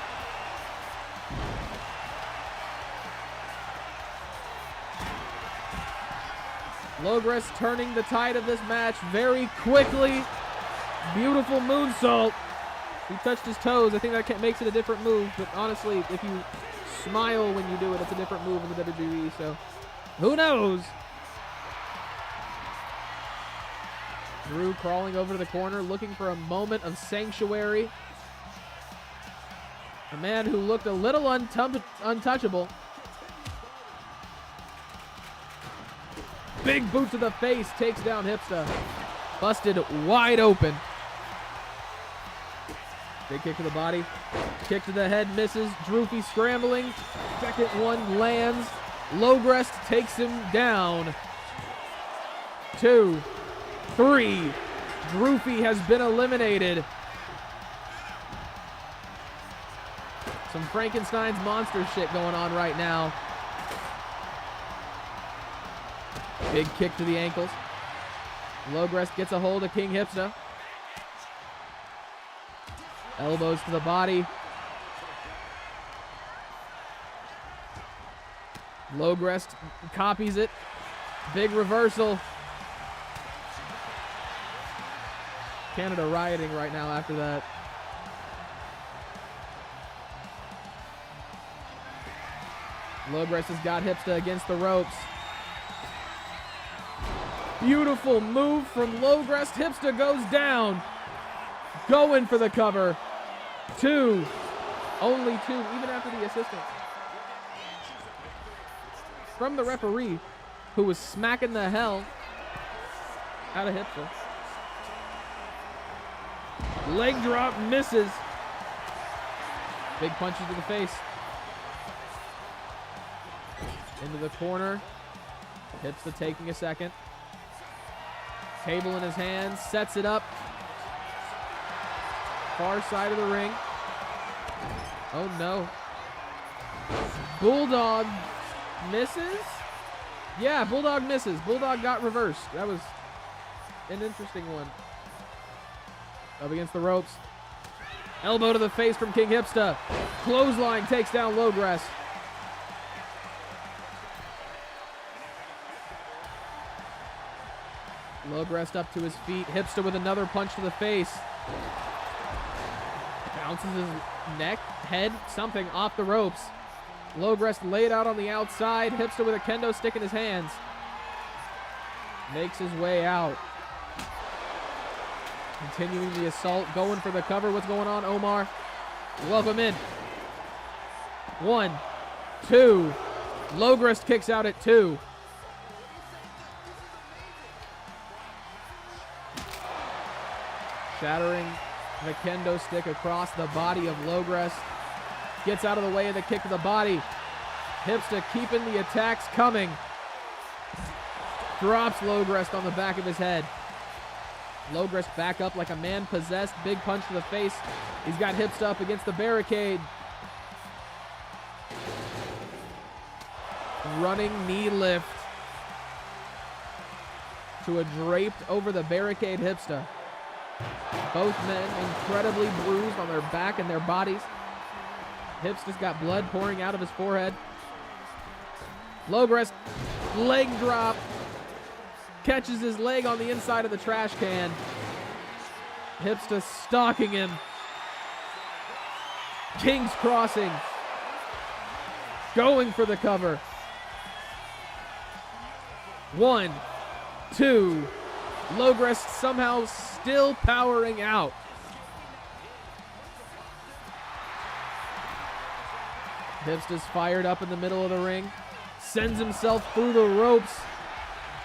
S2: Logerest turning the tide of this match very quickly. Beautiful moonsault. He touched his toes. I think that makes it a different move, but honestly, if you smile when you do it, it's a different move in the WWE, so who knows? Drew crawling over to the corner, looking for a moment of sanctuary. A man who looked a little untouchable. Big boot to the face, takes down Hipsta. Busted wide open. Big kick to the body. Kick to the head, misses. Drewfie scrambling. Second one lands. Logerest takes him down. 2, 3. Drewfie has been eliminated. Some Frankenstein's monster shit going on right now. Big kick to the ankles. Logerest gets a hold of King Hipsta. Elbows to the body. Logerest copies it. Big reversal. Canada rioting right now after that. Logerest has got Hipsta against the ropes. Beautiful move from Logerest. Hipsta goes down. Going for the cover. 2. Only 2, even after the assistance from the referee, who was smacking the hell out of Hipsta. Leg drop, misses. Big punches to the face. Into the corner. Hipsta taking a second. Table in his hands, sets it up. Far side of the ring. Oh no. Bulldog misses? Yeah, Bulldog misses. Bulldog got reversed. That was an interesting one. Up against the ropes. Elbow to the face from King Hipsta. Clothesline takes down Logerest. Logerest up to his feet. Hipsta with another punch to the face. Bounces his neck, head, something off the ropes. Logerest laid out on the outside. Hipsta with a kendo stick in his hands. Makes his way out. Continuing the assault, going for the cover. What's going on, Omar? Welcome in. 1, 2. Logerest kicks out at 2. Shattering The kendo stick across the body of Logerest. Gets out of the way of the kick to the body. Hipsta keeping the attacks coming. Drops Logerest on the back of his head. Logerest back up like a man possessed. Big punch to the face. He's got Hipsta up against the barricade. Running knee lift to a draped over the barricade Hipsta. Both men incredibly bruised on their back and their bodies. Hipsta's got blood pouring out of his forehead. Logerest, leg drop. Catches his leg on the inside of the trash can. Hipsta stalking him. King's crossing. Going for the cover. 1, 2. Logerest somehow still powering out. Hipsta's fired up in the middle of the ring. Sends himself through the ropes.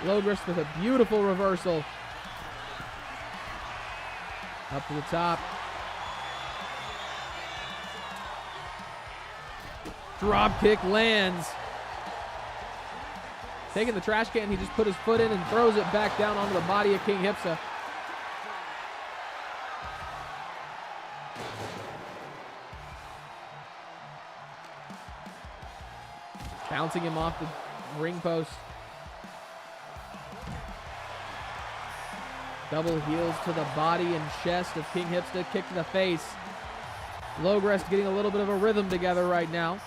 S2: Logerest with a beautiful reversal. Up to the top. Drop kick lands. Taking the trash can, he just put his foot in and throws it back down onto the body of King Hipsta. Bouncing him off the ring post. Double heels to the body and chest of King Hipsta. Kick to the face. Logerest getting a little bit of a rhythm together right now.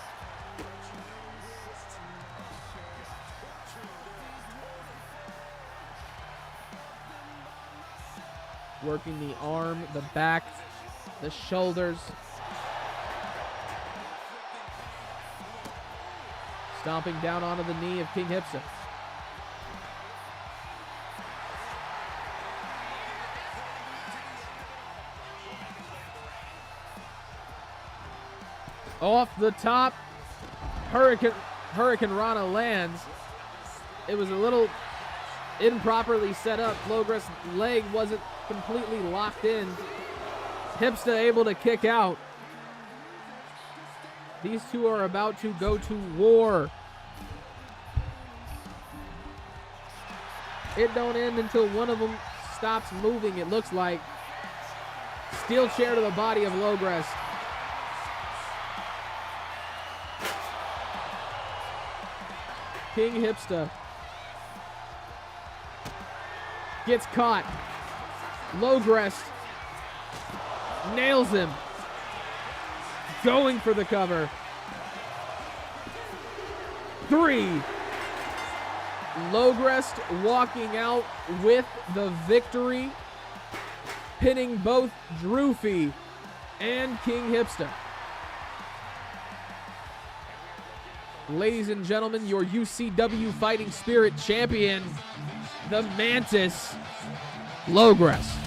S2: Working the arm, the back, the shoulders. Stomping down onto the knee of King Hipsta. Off the top, Hurricane Rana lands. It was a little improperly set up. Logerest's leg wasn't completely locked in. Hipsta able to kick out. These two are about to go to war. It don't end until one of them stops moving, it looks like. Steel chair to the body of Logerest. King Hipsta gets caught. Logerest nails him. Going for the cover. 3. Logerest walking out with the victory, pinning both Drewfie and King Hipsta. Ladies and gentlemen, your UCW Fighting Spirit champion, the Mantis, Logerest.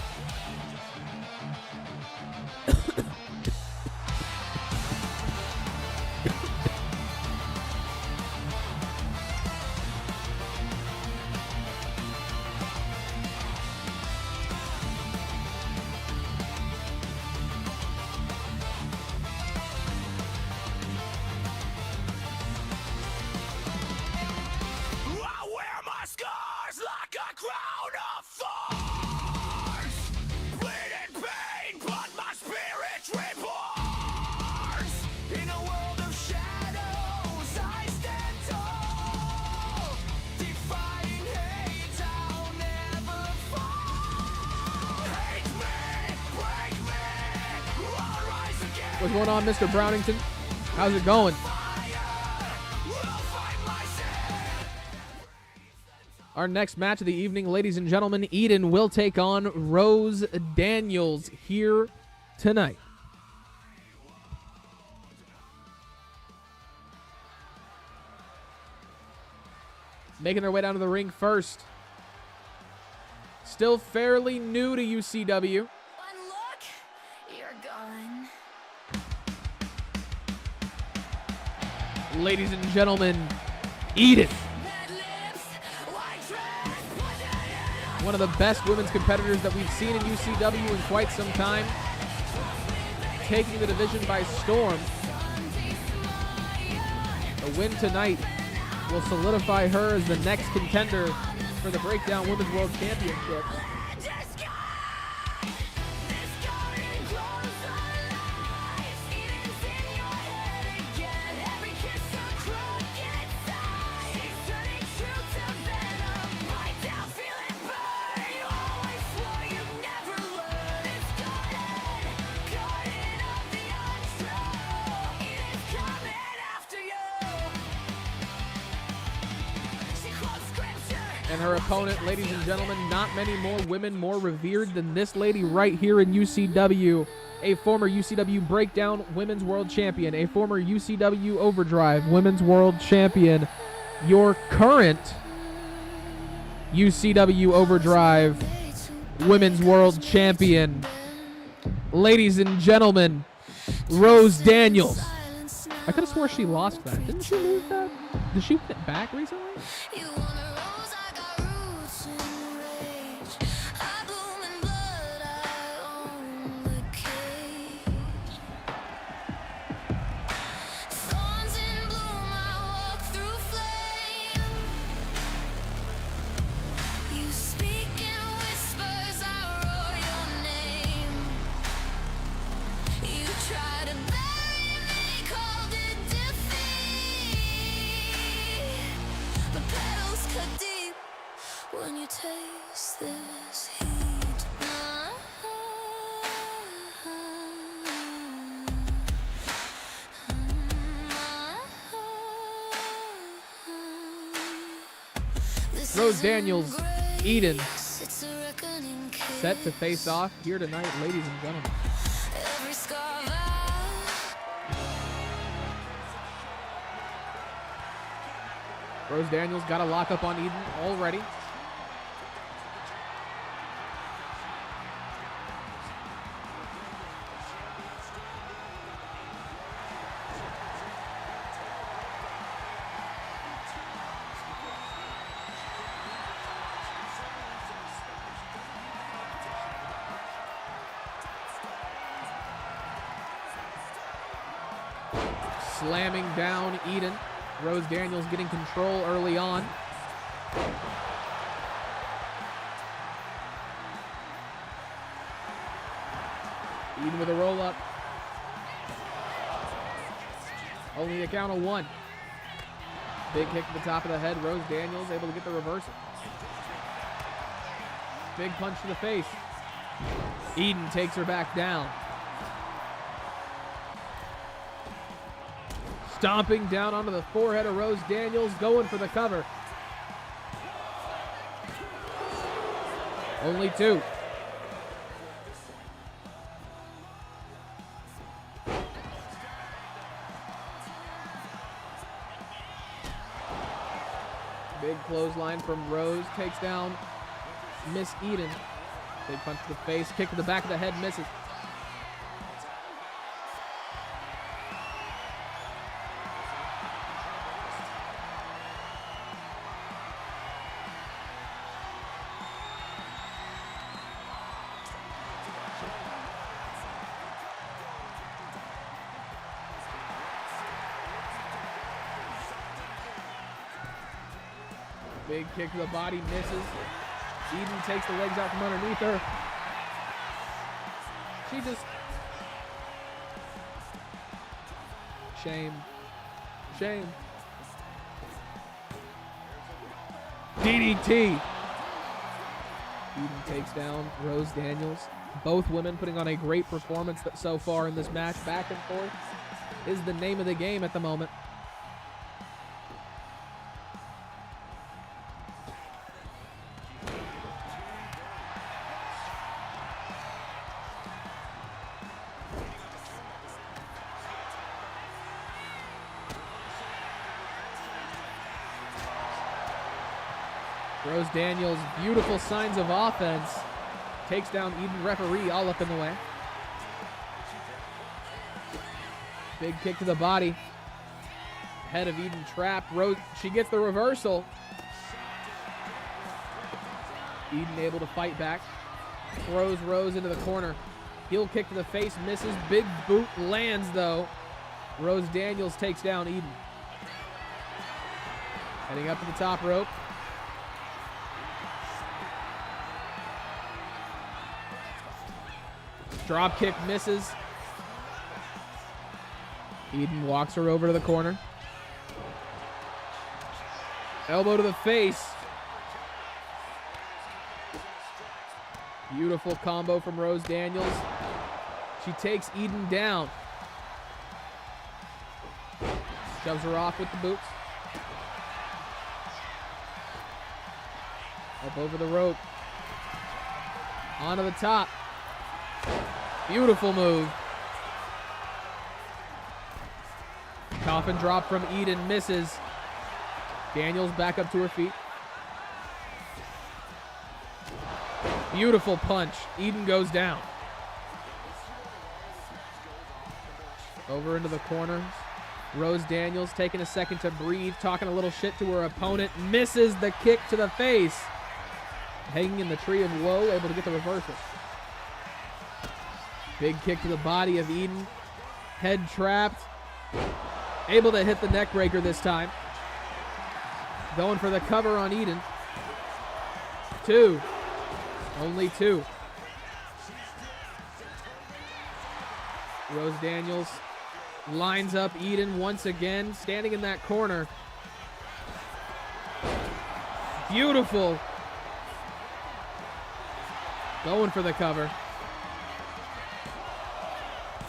S2: What's going on, Mr. Brownington? How's it going? Our next match of the evening, ladies and gentlemen, Eden will take on Rose Daniels here tonight. Making their way down to the ring first. Still fairly new to UCW.
S4: One look, you're gone.
S2: Ladies and gentlemen, Eden. One of the best women's competitors that we've seen in UCW in quite some time. taking the division by storm. A win tonight will solidify her as the next contender for the Breakdown Women's World Championship. And her opponent, ladies and gentlemen, not many more women more revered than this lady right here in UCW. A former UCW Breakdown Women's World Champion, a former UCW Overdrive Women's World Champion, your current UCW Overdrive Women's World Champion. Ladies and gentlemen, Rose Daniels. I could have swore she lost that. Didn't she lose that? Did she win it back recently?
S4: When you taste this heat,
S2: Rose Daniels, Eden, set to face off here tonight, ladies and gentlemen. Rose Daniels got a lock up on Eden already. Slamming down Eden. Rose Daniels getting control early on. Eden with a roll up. Only a count of one. Big kick to the top of the head. Rose Daniels able to get the reversal. Big punch to the face. Eden takes her back down. Stomping down onto the forehead of Rose Daniels, going for the cover. Only two. Big clothesline from Rose, takes down Miss Eden. Big punch to the face, kick to the back of the head, misses. Big kick to the body, misses. Eden takes the legs out from underneath her. She just... Shame. Shame. DDT. Eden takes down Rose Daniels. Both women putting on a great performance so far in this match. Back and forth is the name of the game at the moment. Rose Daniels, beautiful signs of offense. Takes down Eden, referee all up in the way. Big kick to the body. Head of Eden trapped. Rose, she gets the reversal. Eden able to fight back. Throws Rose into the corner. Heel kick to the face, misses. Big boot lands, though. Rose Daniels takes down Eden. Heading up to the top rope. Drop kick misses. Eden walks her over to the corner. Elbow to the face. Beautiful combo from Rose Daniels. She takes Eden down. Shoves her off with the boots. Up over the rope. Onto the top. Beautiful move. Coffin drop from Eden misses. Daniels back up to her feet. Beautiful punch. Eden goes down. Over into the corner. Rose Daniels taking a second to breathe, talking a little shit to her opponent. Misses the kick to the face. Hanging in the tree of woe, able to get the reversal. Big kick to the body of Eden. Head trapped. Able to hit the neck breaker this time. Going for the cover on Eden. 2. Only 2. Rose Daniels lines up Eden once again, standing in that corner. Beautiful. Going for the cover.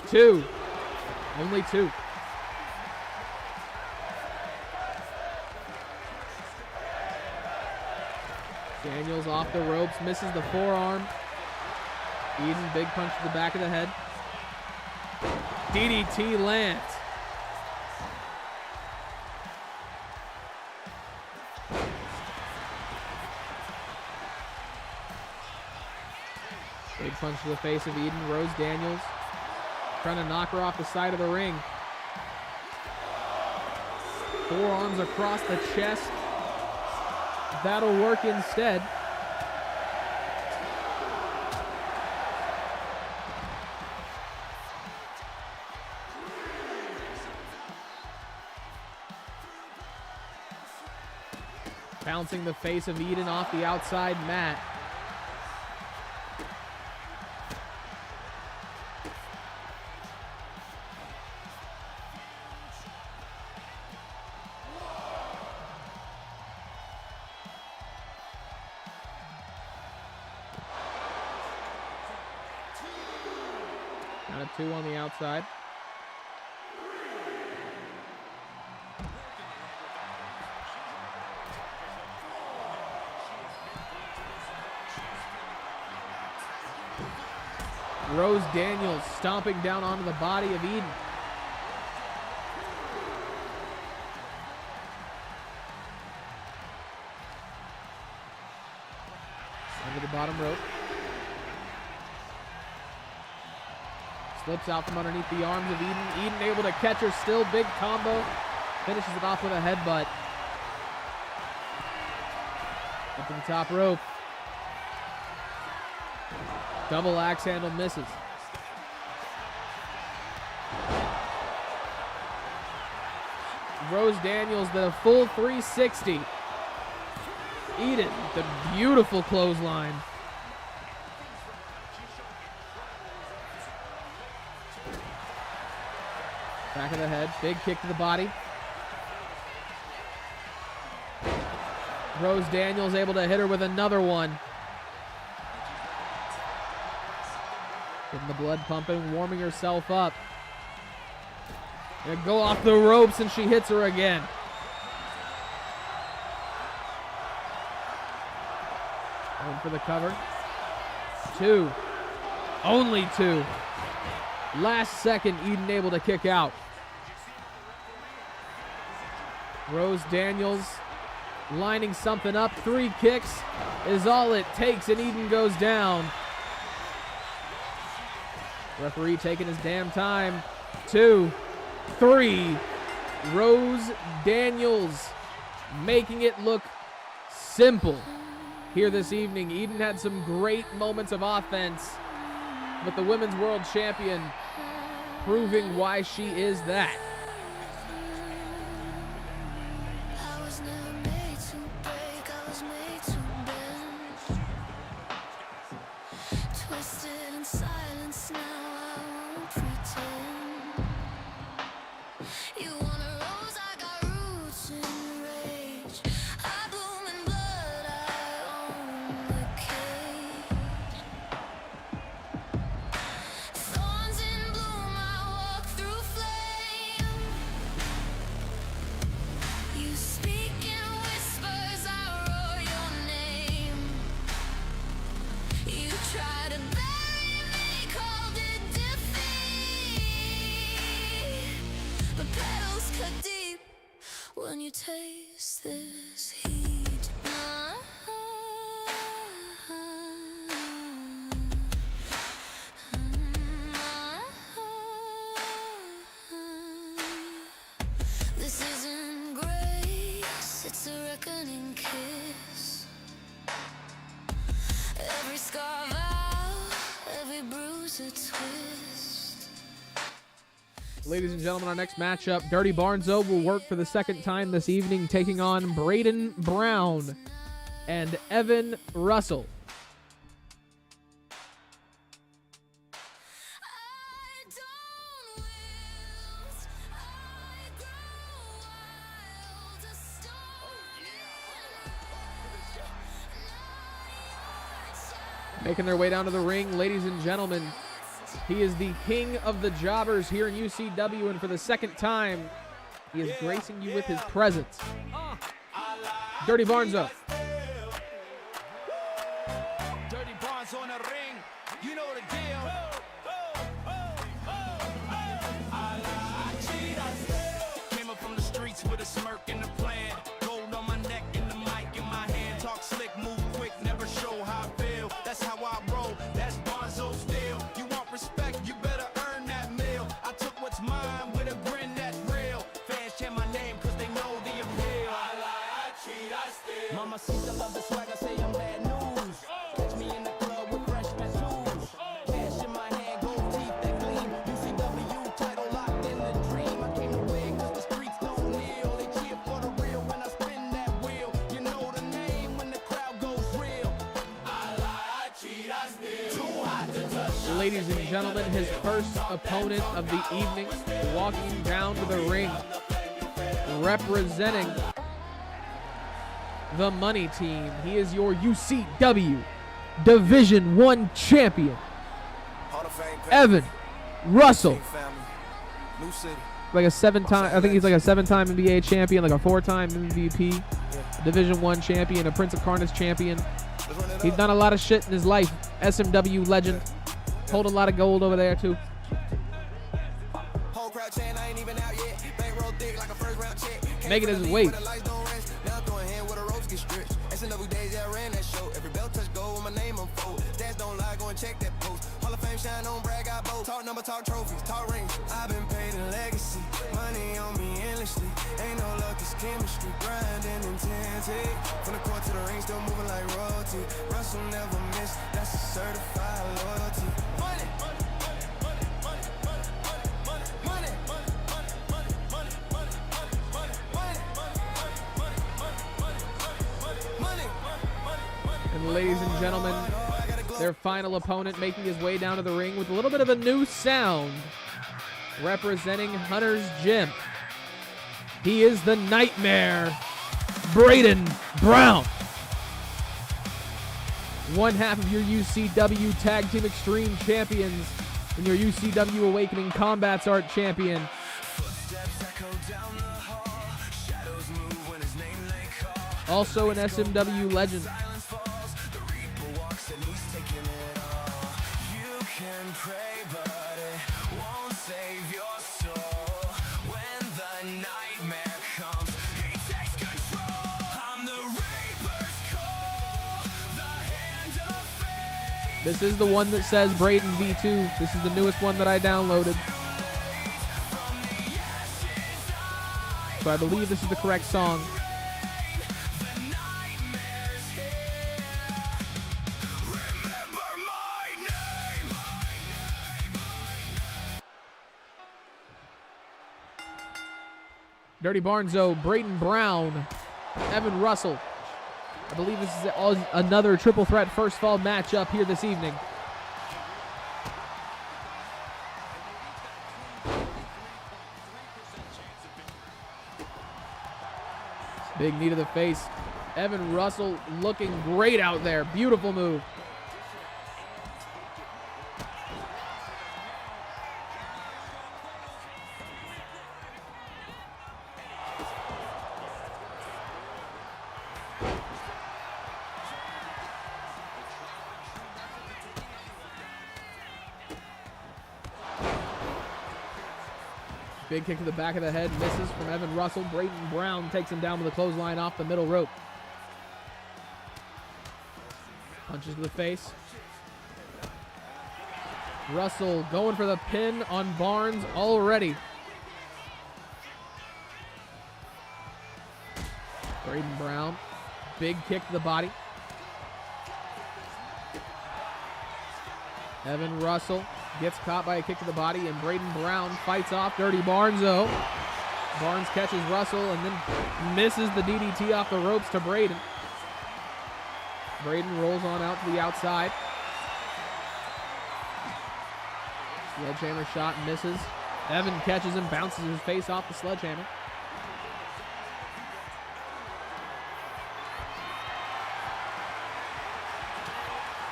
S2: 2. Only 2. Daniels off the ropes, misses the forearm. Eden, big punch to the back of the head. DDT lands. Big punch to the face of Eden. Rose Daniels trying to knock her off the side of the ring. Forearms across the chest. That'll work instead. Bouncing the face of Eden off the outside mat. Count of 2 on the outside. Rose Daniels stomping down onto the body of Eden. Under the bottom rope. Slips out from underneath the arms of Eden. Eden able to catch her still. Big combo. Finishes it off with a headbutt. Up to the top rope. Double axe handle misses. Rose Daniels did a full 360. Eden, the beautiful clothesline. Back of the head, big kick to the body. Rose Daniels able to hit her with another one. Getting the blood pumping, warming herself up. Gonna go off the ropes and she hits her again. Going for the cover. 2. Only 2. Last second, Eden able to kick out. Rose Daniels lining something up. 3 kicks is all it takes and Eden goes down. Referee taking his damn time. 2, 3. Rose Daniels making it look simple here this evening. Eden had some great moments of offense. But the women's world champion proving why she is that.
S4: I was never made to break, I was made to bend. Twisted in silence, now I won't pretend. You want a rose, I got roots in rage. I bloom in blood, I own the cage. Thorns in bloom, I walk through flame. You speak in whispers, I roar your name. You try to bury me, called it defeat. But petals cut deep when you taste this heat. This isn't grace, it's a reckoning kiss. Every scar vow, every bruise a twist.
S2: Ladies and gentlemen, our next matchup, Dirty Barnzo will work for the second time this evening, taking on Brayden Brown and Evan Russell.
S4: I don't wilt, I grow wild, a storm
S2: Making their way down to the ring, ladies and gentlemen, he is the king of the jobbers here in UCW, and for the second time, he is gracing you with his presence. Dirty Barnzo.
S3: Dirty Barnzo in the ring, you know the deal. Came up from the streets with a smirk and a plan. Gold on my neck and the mic in my hand. Talk slick, move quick, never show how I feel. That's how I roll, that's Barnzo still. You want respect, you better earn that meal. I took what's mine with a grin that's real. Fans chant my name cause they know the appeal. I lie, I cheat, I steal. Mama sees the love the swag, I say I'm bad news. Catch me in the club with fresh tattoos. Cash in my hand, gold teeth that gleam. UCW title locked in the dream. I came to win cause the streets don't kneel. They cheer for the real when I spin that wheel. You know the name when the crowd goes real. I lie, I cheat, I steal. Too hot to touch.
S2: Ladies and gentlemen, his first opponent of the evening, walking down to the ring, representing the money team. He is your UCW Division I champion, Evan Russell.
S3: New city.
S2: Like a 7-time, I think he's like a 7-time NBA champion, like a 4-time MVP, Division I champion, a Prince of Carnage champion. He's done a lot of shit in his life. SMW legend. Hold a lot of gold over there too.
S3: Whole crowd chant, I ain't even out yet. Bankroll thick like a first round check.
S2: Making his weight.
S3: Now throwing hand with a ropes get stretched. SMW days, yeah, I ran that show. Every belt touch gold with my name unfold. Stats don't lie, go and check that post. Hall of Fame shine on brag, I both. Talk number, talk trophies, talk rings. I've been paid in legacy. Money on me endlessly. Ain't no luck, it's chemistry. Grinding intensity. From the court to the ring, still moving like royalty. Russell never miss. That's a certified loyalty. Money, money, money, money, money, money, money.
S2: And ladies and gentlemen, their final opponent making his way down to the ring with a little bit of a new sound, representing Hunter's Gym. He is the Nightmare, Brayden Brown. One half of your UCW Tag Team Extreme champions and your UCW Awakening Combat Art champion. Also an SMW legend. This is the one that says Brayden V2. This is the newest one that I downloaded. So I believe this is the correct song. Dirty Barnzo, Brayden Brown, Evan Russell. I believe this is another triple threat first fall matchup here this evening. Big knee to the face. Evan Russell looking great out there. Beautiful move. Big kick to the back of the head, misses from Evan Russell. Brayden Brown takes him down with a clothesline off the middle rope. Punches to the face. Russell going for the pin on Barnes already. Brayden Brown, big kick to the body. Evan Russell gets caught by a kick to the body, and Brayden Brown fights off Dirty Barnzo. Barnes catches Russell and then misses the DDT off the ropes to Brayden. Brayden rolls on out to the outside. Sledgehammer shot misses. Evan catches him, bounces his face off the sledgehammer.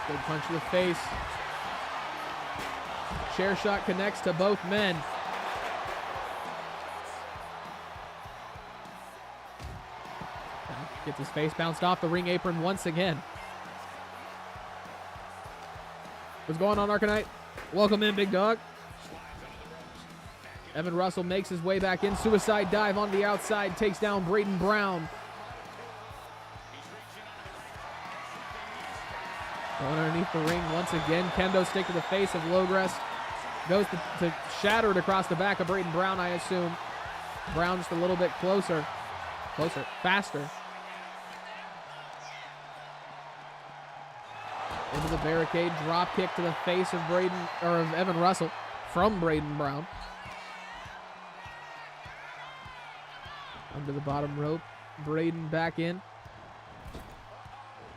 S2: Big punch to the face. Chair shot connects to both men. Gets his face bounced off the ring apron once again. What's going on, Arcanite? Welcome in, big dog. Evan Russell makes his way back in. Suicide dive on the outside. Takes down Brayden Brown. Going underneath the ring once again. Kendo stick to the face of Logerest. Goes to shatter it across the back of Brayden Brown, I assume. Brown just a little bit closer. Faster. Into the barricade. Drop kick to the face of Evan Russell from Brayden Brown. Under the bottom rope. Brayden back in.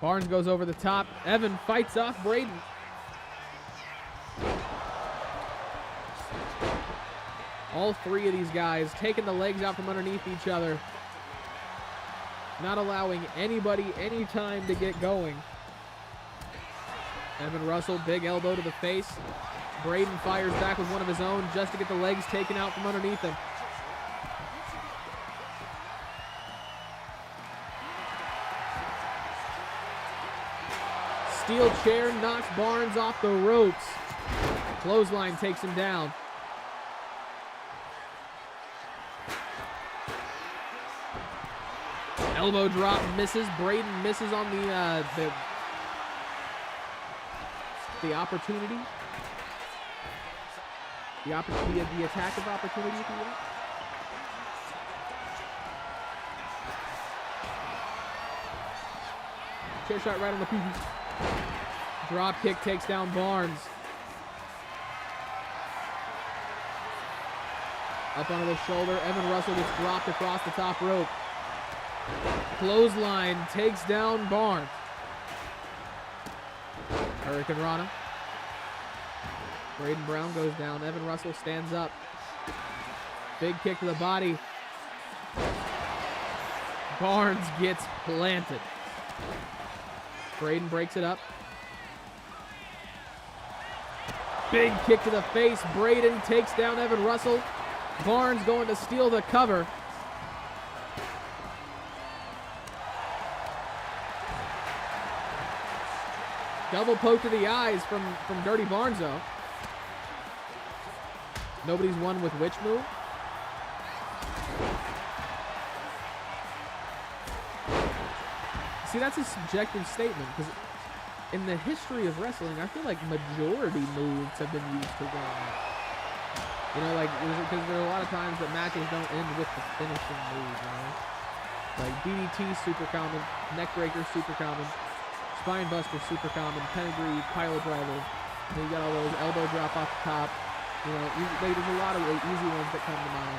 S2: Barnes goes over the top. Evan fights off Brayden. All three of these guys taking the legs out from underneath each other. Not allowing anybody any time to get going. Evan Russell, big elbow to the face. Brayden fires back with one of his own just to get the legs taken out from underneath him. Steel chair knocks Barnes off the ropes. Clothesline takes him down. Elbow drop misses. Brayden misses on the opportunity. The attack of opportunity, if you will. Chair shot right on the pee-pee. Drop kick takes down Barnes. Up onto the shoulder. Evan Russell gets dropped across the top rope. Clothesline takes down Barnes. Hurricane Rana. Brayden Brown goes down. Evan Russell stands up. Big kick to the body. Barnes gets planted. Brayden breaks it up. Big kick to the face. Brayden takes down Evan Russell. Barnes going to steal the cover. Double poke to the eyes from Dirty Barnzo. Nobody's won with which move? See, that's a subjective statement, because in the history of wrestling, I feel like majority moves have been used to win. You know, like, because there are a lot of times that matches don't end with the finishing move, you know? Like, DDT, super common. Neckbreaker, super common. Spinebuster, super common. Pedigree, pilot driver. Then you got all those elbow drop off the top. You know, there's a lot of easy ones that come to mind.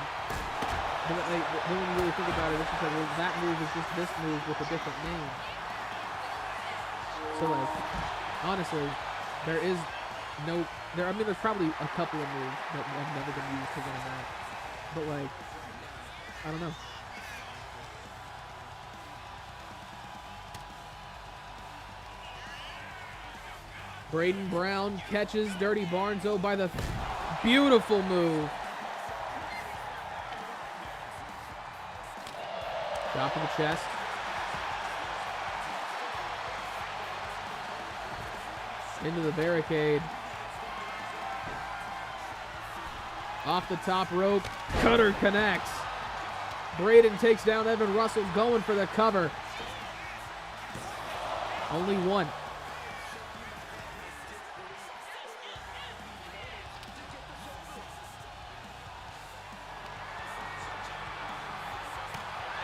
S2: But then when you really think about it, it's just like, well, that move is just this move with a different name. So like, honestly, there is no, I mean, there's probably a couple of moves that have never been used to win a match. But like, I don't know. Brayden Brown catches Dirty Barnzo by the beautiful move. Drop to the chest. Into the barricade. Off the top rope. Cutter connects. Brayden takes down Evan Russell, going for the cover. Only one.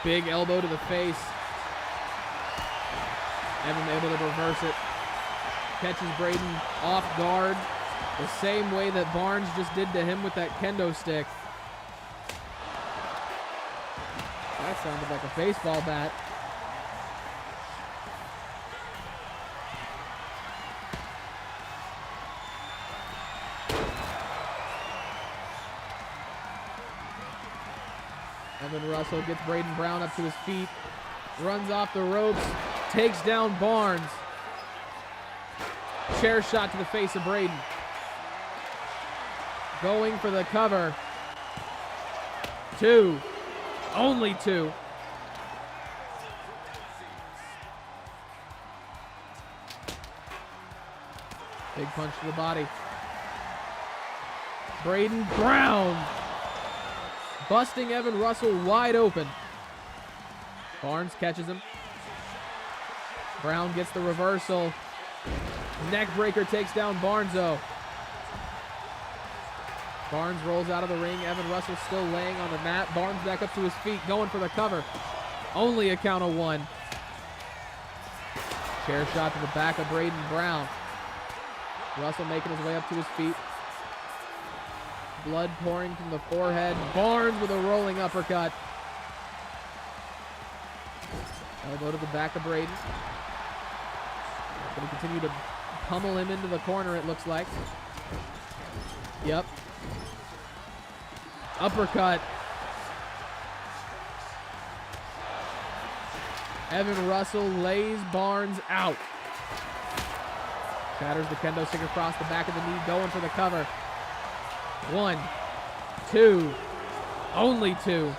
S2: Big elbow to the face. Evan able to reverse it. Catches Brayden off guard. The same way that Barnes just did to him with that kendo stick. That sounded like a baseball bat. Evan Russell gets Brayden Brown up to his feet. Runs off the ropes. Takes down Barnes. Chair shot to the face of Brayden. Going for the cover. Two. Only two. Big punch to the body. Brayden Brown. Busting Evan Russell wide open. Barnes catches him. Brown gets the reversal. Neckbreaker takes down Barnzo. Barnes rolls out of the ring. Evan Russell still laying on the mat. Barnes back up to his feet, going for the cover. Only a count of one. Chair shot to the back of Brayden Brown. Russell making his way up to his feet. Blood pouring from the forehead. Barnes with a rolling uppercut. Elbow to the back of Brayden. Going to continue to pummel him into the corner, it looks like. Yep. Uppercut. Evan Russell lays Barnes out. Shatters the kendo stick across the back of the knee, going for the cover. One, two, only two.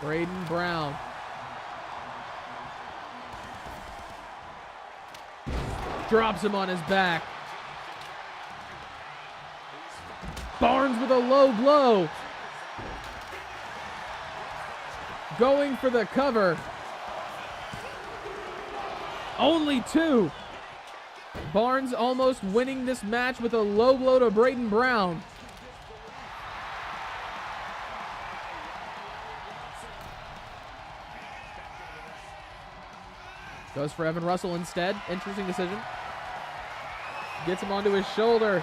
S2: Brayden Brown. Drops him on his back. Barnes with a low blow. Going for the cover. Only two. Barnes almost winning this match with a low blow to Brayden Brown. Goes for Evan Russell instead. Interesting decision. Gets him onto his shoulder.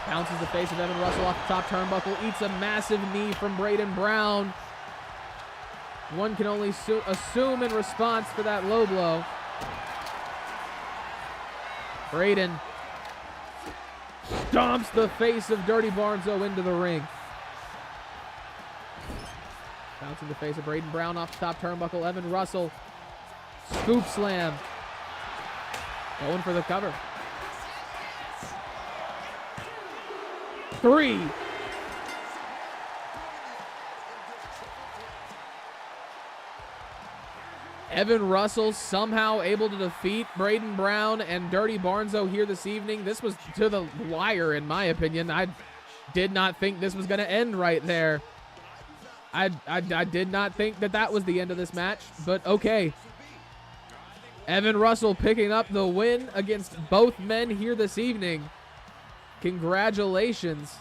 S2: Bounces the face of Evan Russell off the top turnbuckle. Eats a massive knee from Brayden Brown. One can only assume in response for that low blow. Brayden stomps the face of Dirty Barnzo into the ring. Bouncing the face of Brayden Brown off the top turnbuckle. Evan Russell. Scoop slam. Going for the cover. Three. Evan Russell somehow able to defeat Brayden Brown and Dirty Barnzo here this evening. This was to the wire, in my opinion. I did not think this was going to end right there. I did not think that was the end of this match, but okay. Evan Russell picking up the win against both men here this evening. Congratulations.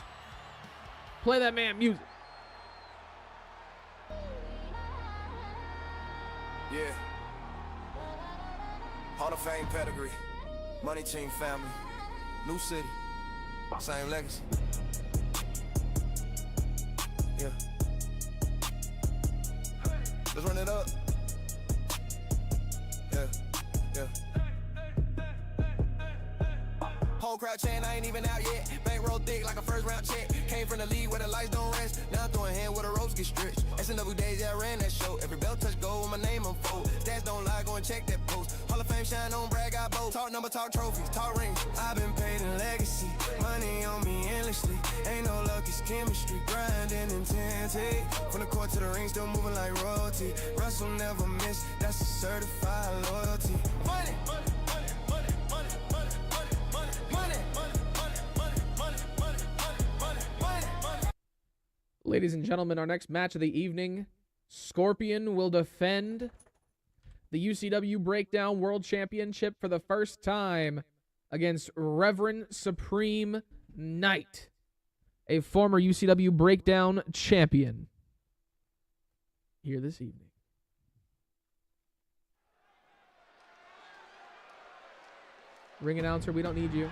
S2: Play that man music.
S5: Yeah. Hall of Fame pedigree. Money Team family. New city.
S3: Same legacy. Yeah. Let's run it up. Yeah, yeah. Whole crowd chain, I ain't even out yet. Bankroll thick like a first round check. Came from the league where the lights don't rest. Now I'm throwing hand where the ropes get stretched. SNW days, yeah, I ran that show. Every belt touch gold with my name unfold. Dads don't lie, go and check that post. Hall of Fame shine on brag, got both. Talk number, talk trophies, talk rings. I've been paid in legacy. Money on me endlessly. Ain't no luck, it's chemistry. Grinding intensity. From the court to the ring, still moving like royalty. Russell never miss, that's a certified loyalty. Money, money.
S2: Ladies and gentlemen, our next match of the evening, Scorpion will defend the UCW Breakdown World Championship for the first time against Reverend Supreme Knight, a former UCW Breakdown champion, here this evening. Ring announcer, we don't need you.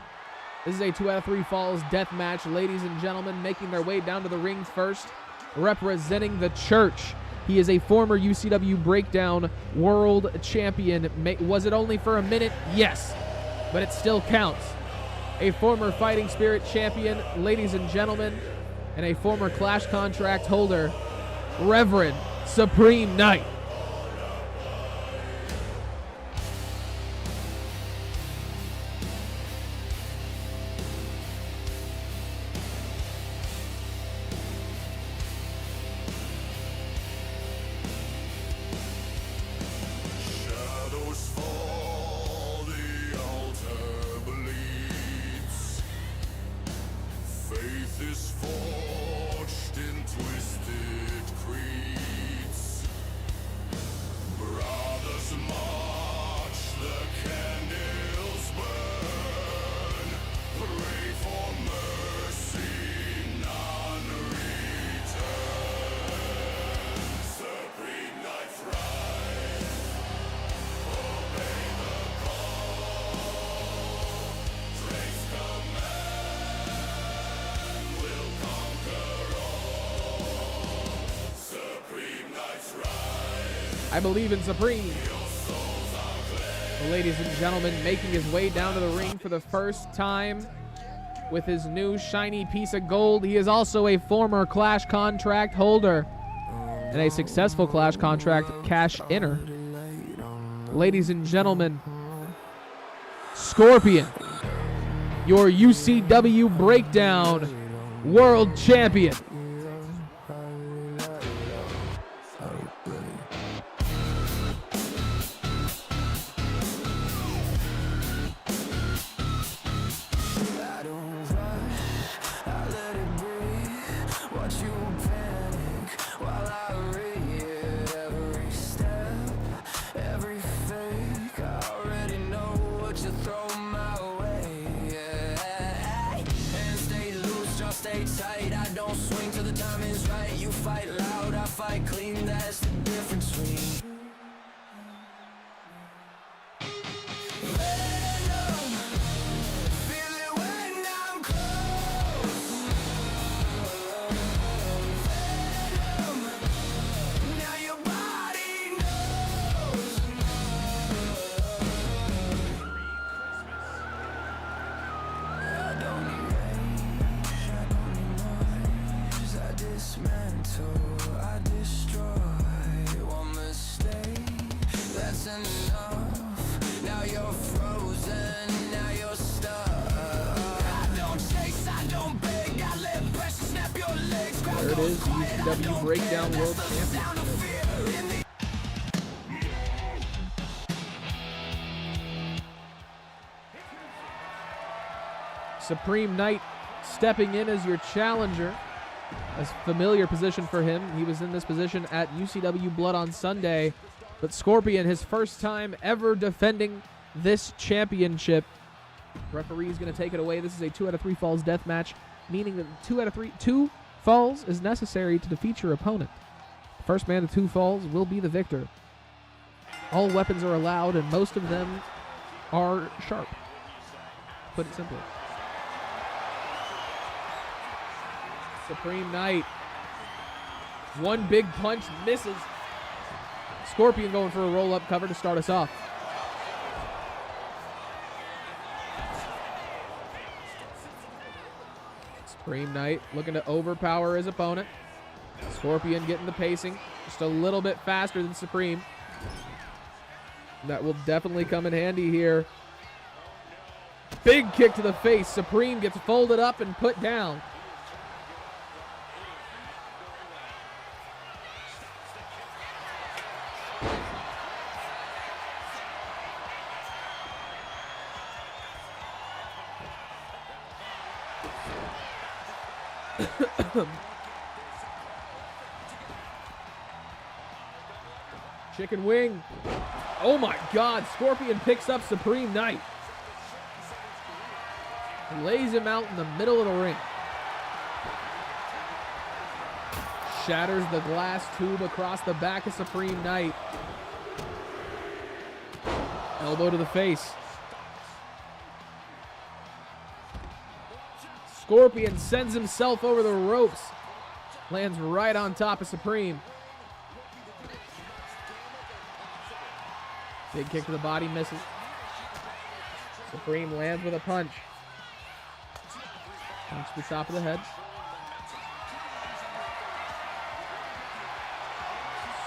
S2: This is a 2 out of 3 Falls Deathmatch. Ladies and gentlemen, making their way down to the ring first, representing the church. He is a former UCW Breakdown World Champion. Was it only for a minute? Yes, but it still counts. A former Fighting Spirit champion, ladies and gentlemen, and a former Clash contract holder, Reverend Supreme Knight. I believe in Supreme. Well, ladies and gentlemen, making his way down to the ring for the first time with his new shiny piece of gold. He is also a former Clash contract holder and a successful Clash contract cash-inner. Ladies and gentlemen, Scorpion, your UCW Breakdown World Champion. There it is, the UCW Breakdown World Championship. Supreme Knight stepping in as your challenger. A familiar position for him. He was in this position at UCW Blood on Sunday. But Scorpion, his first time ever defending this championship. Referee is going to take it away. This is a 2 out of 3 Falls Deathmatch, meaning that 2 falls is necessary to defeat your opponent. First man to 2 falls will be the victor. All weapons are allowed, and most of them are sharp. Put it simply. Supreme Knight. One big punch misses. Scorpion going for a roll-up cover to start us off. Supreme Knight looking to overpower his opponent. Scorpion getting the pacing just a little bit faster than Supreme. That will definitely come in handy here. Big kick to the face. Supreme gets folded up and put down. Chicken wing. Oh my God, Scorpion picks up Supreme Knight. Lays him out in the middle of the ring. Shatters the glass tube across the back of Supreme Knight. Elbow to the face. Scorpion sends himself over the ropes. Lands right on top of Supreme. Big kick to the body, misses. Supreme lands with a punch. Punch to the top of the head.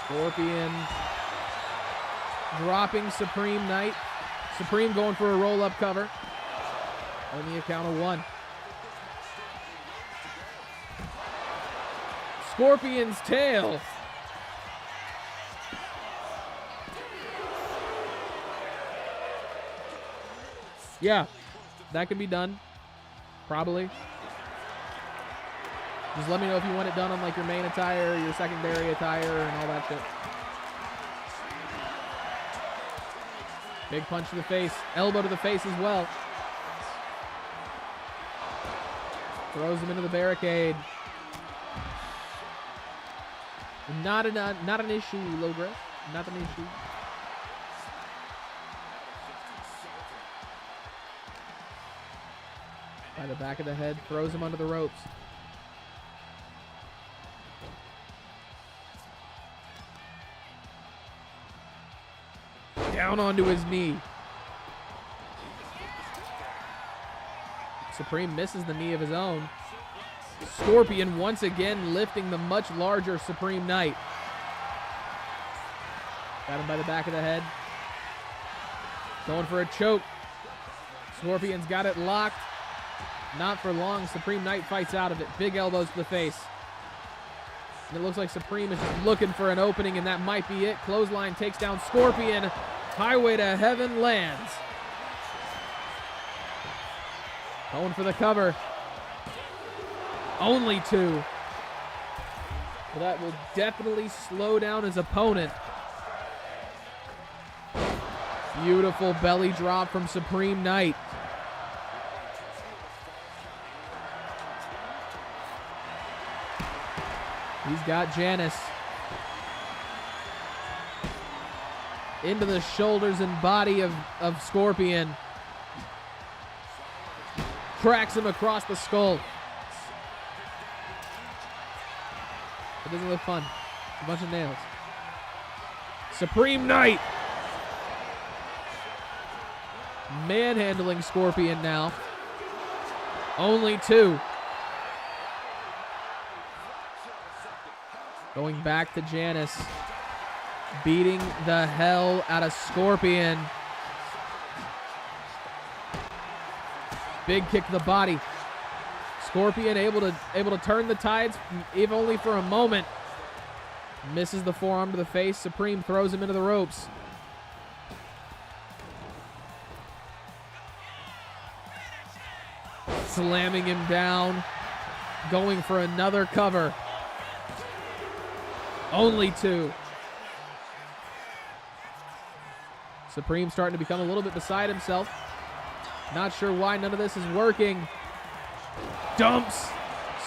S2: Scorpion dropping Supreme Knight. Supreme going for a roll-up cover. Only a count of one. Scorpion's tail. Yeah, that could be done. Probably. Just let me know if you want it done on like your main attire, your secondary attire, and all that shit. Big punch to the face. Elbow to the face as well. Throws him into the barricade. Not an issue, Logerest. Not an issue. By the back of the head, throws him under the ropes. Down onto his knee. Supreme misses the knee of his own. Scorpion once again lifting the much larger Supreme Knight. Got him by the back of the head. Going for a choke. Scorpion's got it locked. Not for long. Supreme Knight fights out of it. Big elbows to the face. And it looks like Supreme is just looking for an opening, and that might be it. Clothesline takes down Scorpion. Highway to Heaven lands. Going for the cover. Only two. But that will definitely slow down his opponent. Beautiful belly drop from Supreme Knight. He's got Janice. Into the shoulders and body of Scorpion. Cracks him across the skull. It doesn't look fun. A bunch of nails. Supreme Knight. Manhandling Scorpion now. Only two. Going back to Janice. Beating the hell out of Scorpion. Big kick to the body. Scorpion able to turn the tides, if only for a moment. Misses the forearm to the face. Supreme throws him into the ropes. Slamming him down. Going for another cover. Only two. Supreme starting to become a little bit beside himself. Not sure why none of this is working. Dumps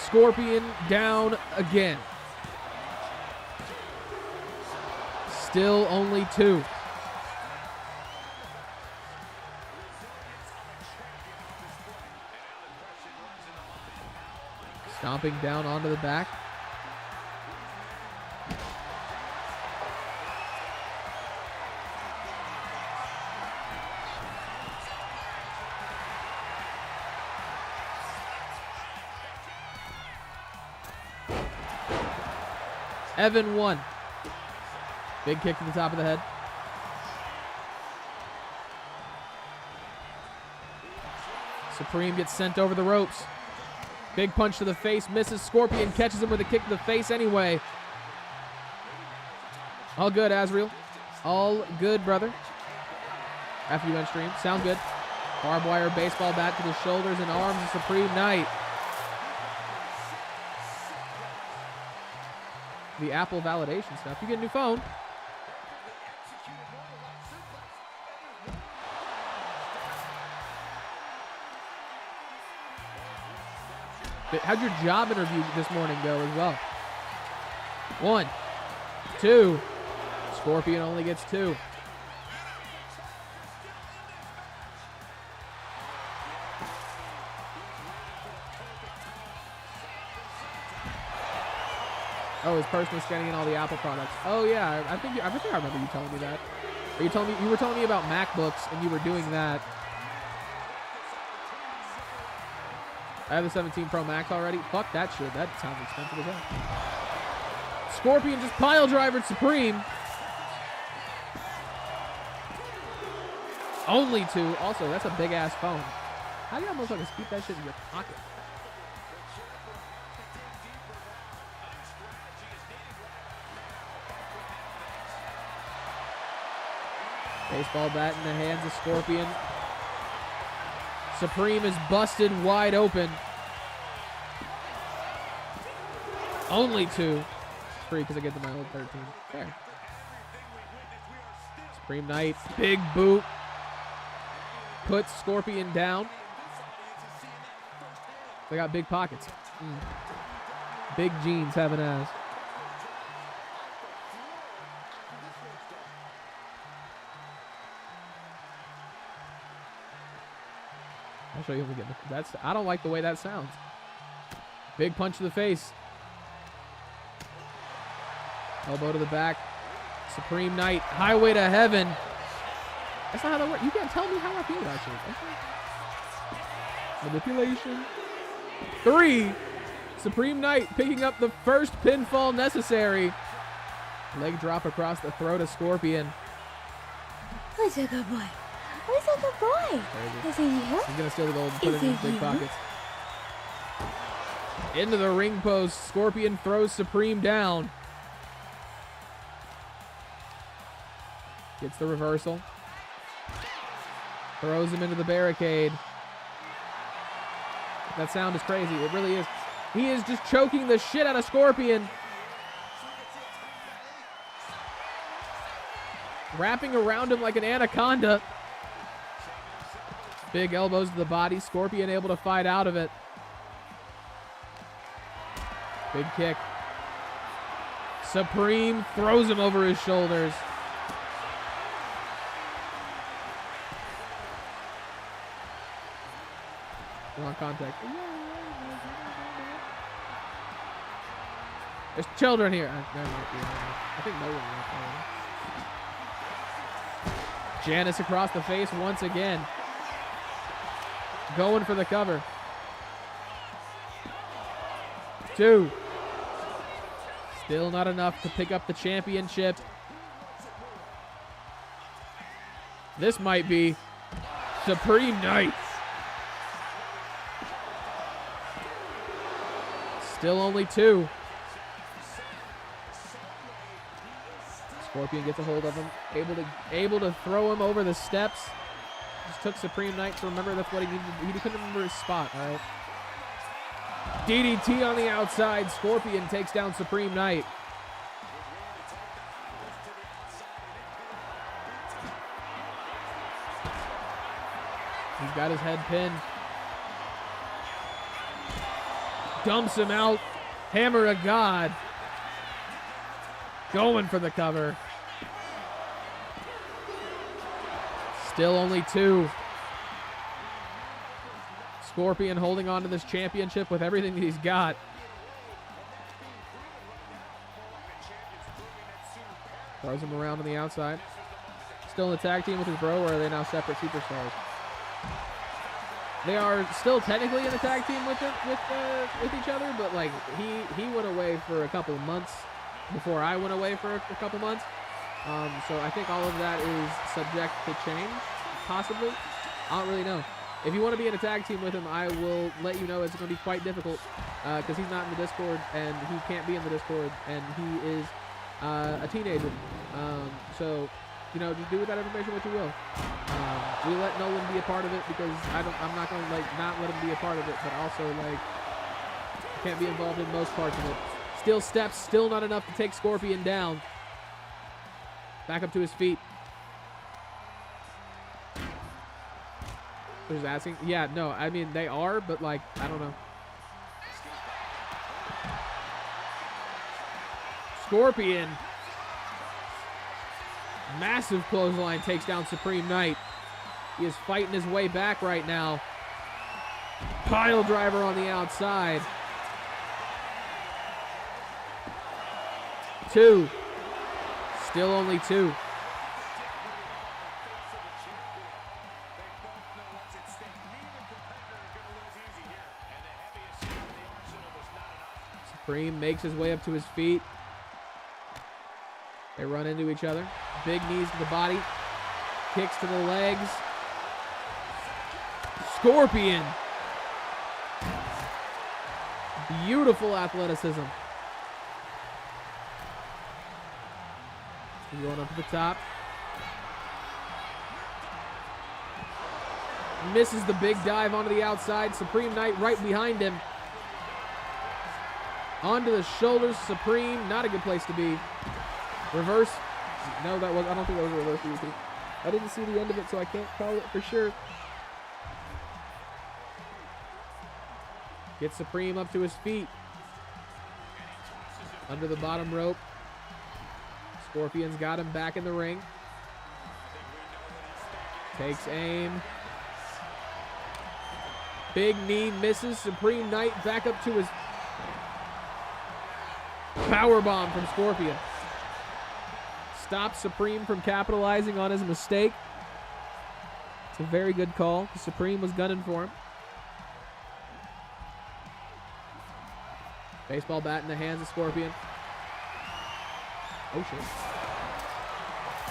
S2: Scorpion down again. Still only two. Stomping down onto the back. Evan 1. Big kick to the top of the head. Supreme gets sent over the ropes. Big punch to the face, misses. Scorpion catches him with a kick to the face anyway. All good, Azriel. All good, brother. After you went stream. Sound good. Barbed wire baseball bat to the shoulders and arms of Supreme Knight. The Apple validation stuff. You get a new phone. How'd your job interview this morning go as well? 1, 2. Scorpion only gets 2. Oh, his personal scanning in all the Apple products. Oh yeah, I think I remember you telling me that. Or you were telling me about MacBooks and you were doing that. I have the 17 Pro Max already. Fuck that shit. That sounds expensive as hell. Scorpion just pile drivered Supreme. Only 2. Also, that's a big ass phone. How do you almost like keep that shit in your pocket? Baseball bat in the hands of Scorpion. Supreme is busted wide open. Only 2. Free because I get to my old 13. Fair. Supreme Knight. Big boot. Puts Scorpion down. They got big pockets. Big jeans have an ass. I'll show you when we get that's. I don't like the way that sounds. Big punch to the face. Elbow to the back. Supreme Knight. Highway to heaven. That's not how that works. You can't tell me how I feel about shit. Manipulation. 3. Supreme Knight picking up the first pinfall necessary. Leg drop across the throat of Scorpion.
S5: Who's a good boy? Who's a good boy? Is it you?
S2: He's going to steal the gold and put it in his big pockets. Into the ring post. Scorpion throws Supreme down. Gets the reversal. Throws him into the barricade. That sound is crazy. It really is. He is just choking the shit out of Scorpion. Wrapping around him like an anaconda. Big elbows to the body. Scorpion able to fight out of it. Big kick. Supreme throws him over his shoulders. Wrong contact. There's children here. I think Nolan. Janice across the face once again. Going for the cover. 2. Still not enough to pick up the championship. This might be Supreme Knight. Still only 2. Scorpion gets a hold of him. Able to throw him over the steps. Just took Supreme Knight to remember that's what he needed. He couldn't remember his spot, all right? DDT on the outside. Scorpion takes down Supreme Knight. He's got his head pinned. Dumps him out. Hammer of God. Going for the cover. Still only 2. Scorpion holding on to this championship with everything that he's got. Throws him around on the outside. Still in the tag team with his bro, or are they now separate superstars? They are still technically in the tag team with each other, but like he went away for a couple months before I went away for a couple months. So I think all of that is subject to change, possibly. I don't really know. If you want to be in a tag team with him, I will let you know it's going to be quite difficult because he's not in the Discord and he can't be in the Discord and he is a teenager. So, you know, just do with that information what you will. We let Nolan be a part of it because I'm not going to like not let him be a part of it, but also like can't be involved in most parts of it. Still steps, still not enough to take Scorpion down. Back up to his feet. Who's asking? Yeah, no, I mean, they are, but, like, I don't know. Scorpion. Massive clothesline takes down Supreme Knight. He is fighting his way back right now. Pile driver on the outside. 2. Still only 2. Supreme makes his way up to his feet. They run into each other. Big knees to the body. Kicks to the legs. Scorpion. Beautiful athleticism. Going up to the top. Misses the big dive onto the outside. Supreme Knight right behind him. Onto the shoulders. Supreme. Not a good place to be. Reverse. No, that was. I don't think that was a reverse DDT. I didn't see the end of it, so I can't call it for sure. Gets Supreme up to his feet. Under the bottom rope. Scorpion's got him back in the ring. Takes aim. Big knee misses. Supreme Knight back up to his powerbomb from Scorpion. Stops Supreme from capitalizing on his mistake. It's a very good call. Supreme was gunning for him. Baseball bat in the hands of Scorpion. Oh, shit.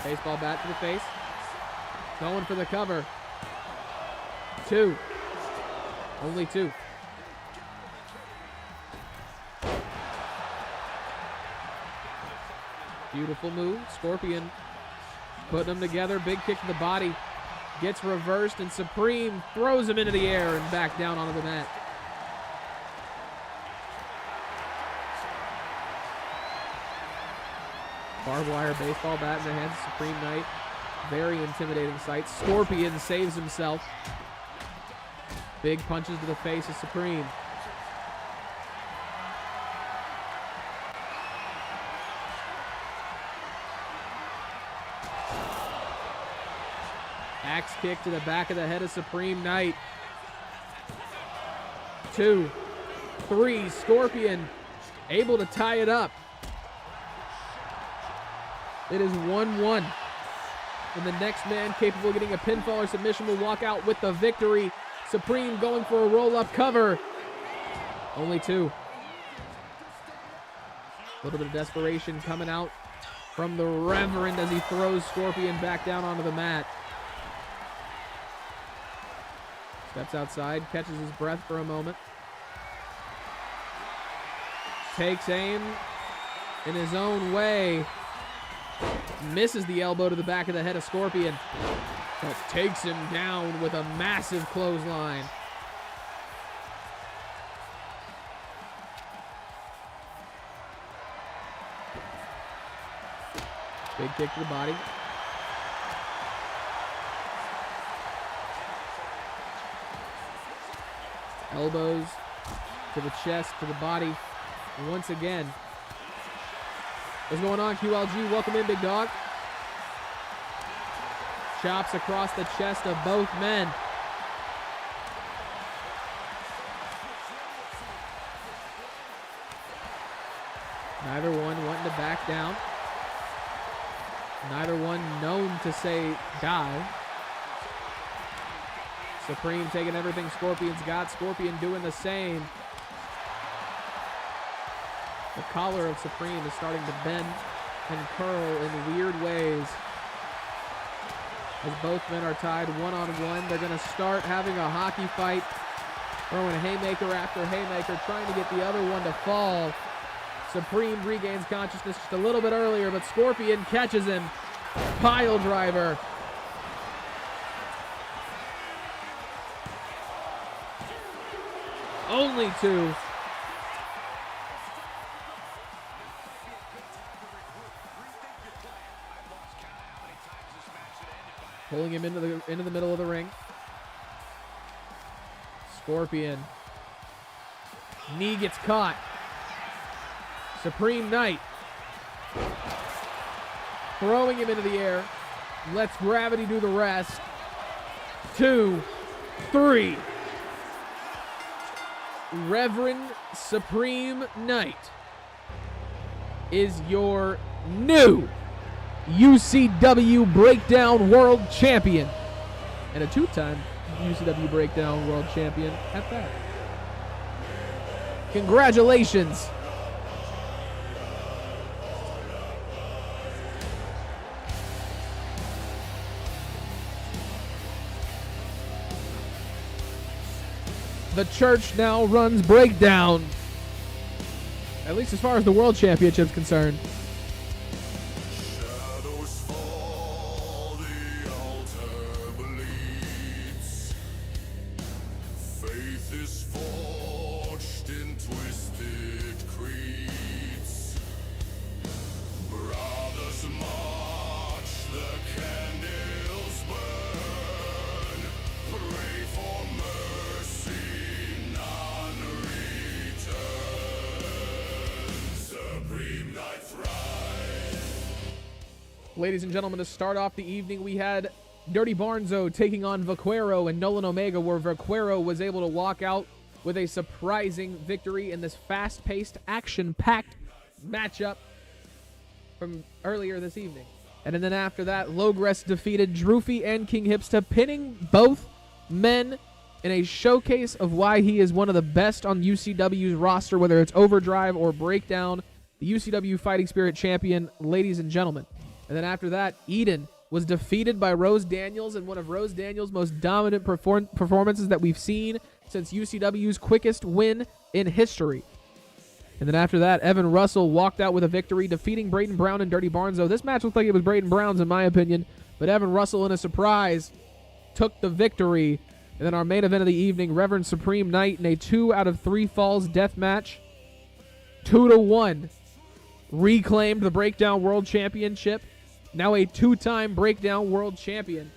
S2: Baseball bat to the face. Going for the cover. 2. Only 2. Beautiful move. Scorpion putting them together. Big kick to the body. Gets reversed, and Supreme throws him into the air and back down onto the mat. Barbed wire baseball bat in the hands of Supreme Knight. Very intimidating sight. Scorpion saves himself. Big punches to the face of Supreme. Axe kick to the back of the head of Supreme Knight. 2, 3. Scorpion able to tie it up. It is 1-1. And the next man capable of getting a pinfall or submission will walk out with the victory. Supreme going for a roll-up cover. Only 2. A little bit of desperation coming out from the Reverend as he throws Scorpion back down onto the mat. Steps outside, catches his breath for a moment. Takes aim in his own way. Misses the elbow to the back of the head of Scorpion, but takes him down with a massive clothesline. Big kick to the body. Elbows to the chest, to the body. And once again, what's going on, QLG? Welcome in, big dog. Chops across the chest of both men. Neither one wanting to back down. Neither one known to say die. Supreme taking everything Scorpion's got. Scorpion doing the same. The collar of Supreme is starting to bend and curl in weird ways. As both men are tied one-on-one, they're going to start having a hockey fight. Throwing haymaker after haymaker, trying to get the other one to fall. Supreme regains consciousness just a little bit earlier, but Scorpion catches him. Pile driver. Only two. Pulling him into the middle of the ring. Scorpion. Knee gets caught. Supreme Knight. Throwing him into the air. Lets gravity do the rest. 2, 3. Reverend Supreme Knight is your new UCW Breakdown World Champion. And a 2-time UCW Breakdown World Champion at that. Congratulations. The church now runs Breakdown. At least as far as the World Championship's concerned.
S6: Shadows fall, the altar bleeds. Faith is forged in twisted creeds. Brothers march, the candles burn. Pray for mercy, none return. Supreme Knight thrive.
S2: Ladies and gentlemen, to start off the evening, we had Dirty Barnzo taking on Vaquero and Nolan Omega, where Vaquero was able to walk out with a surprising victory in this fast-paced, action-packed matchup from earlier this evening. And then after that, Logerest defeated Drewfie and King Hipsta, pinning both men in a showcase of why he is one of the best on UCW's roster, whether it's Overdrive or Breakdown, the UCW Fighting Spirit champion, ladies and gentlemen. And then after that, Eden was defeated by Rose Daniels in one of Rose Daniels' most dominant performances that we've seen since UCW's quickest win in history. And then after that, Evan Russell walked out with a victory, defeating Brayden Brown and Dirty Barnzo. This match looked like it was Brayden Brown's in my opinion, but Evan Russell, in a surprise, took the victory. And then our main event of the evening, Reverend Supreme Knight in a 2 out of 3 Falls Deathmatch, 2-1, reclaimed the Breakdown World Championship. Now a 2-time Breakdown World Champion.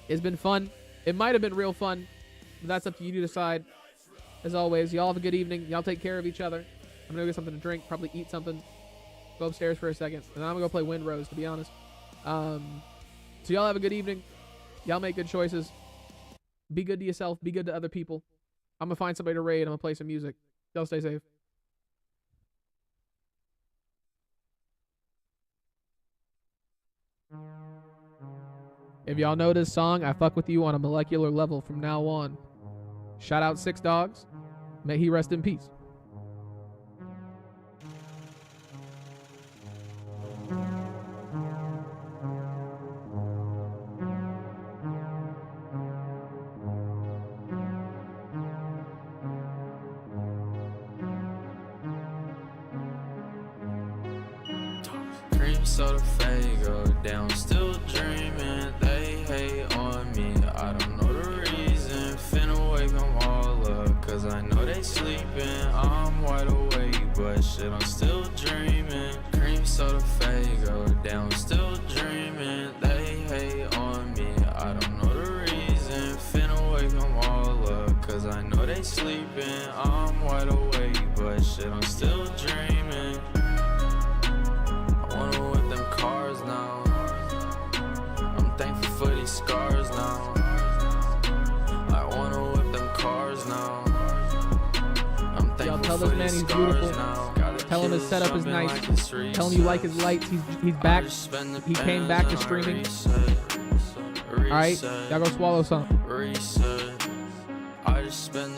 S2: It's been fun. It might have been real fun, but that's up to you to decide. As always, y'all have a good evening. Y'all take care of each other. I'm going to go get something to drink, probably eat something, go upstairs for a second, and then I'm going to go play Windrose, to be honest. So y'all have a good evening. Y'all make good choices. Be good to yourself. Be good to other people. I'm going to find somebody to raid. I'm going to play some music. Y'all stay safe. If y'all know this song, I fuck with you on a molecular level from now on. Shout out Six Dogs. May he rest in peace.
S7: Cream soda Fago down, still dreaming. They hate on me, I don't know the reason. Finna wake them all up, cause I know they sleeping. I'm wide awake, but shit, I'm still dreaming. Cream soda Fago down, still dreaming. They hate on me, I don't know the reason. Finna wake them all up, cause I know they sleeping. I'm wide awake, but shit, I'm still dreaming. Wanna whip them cars now. I'm thankful for these scars now. I wanna whip them cars now. I'm thankful
S2: Y'all tell
S7: for
S2: this man
S7: these
S2: he's
S7: scars
S2: beautiful.
S7: now. Gotta
S2: Tell him his setup is nice. Tell him you like his lights. He's back. He came back to streaming. All right, y'all go swallow some.
S7: I just spend the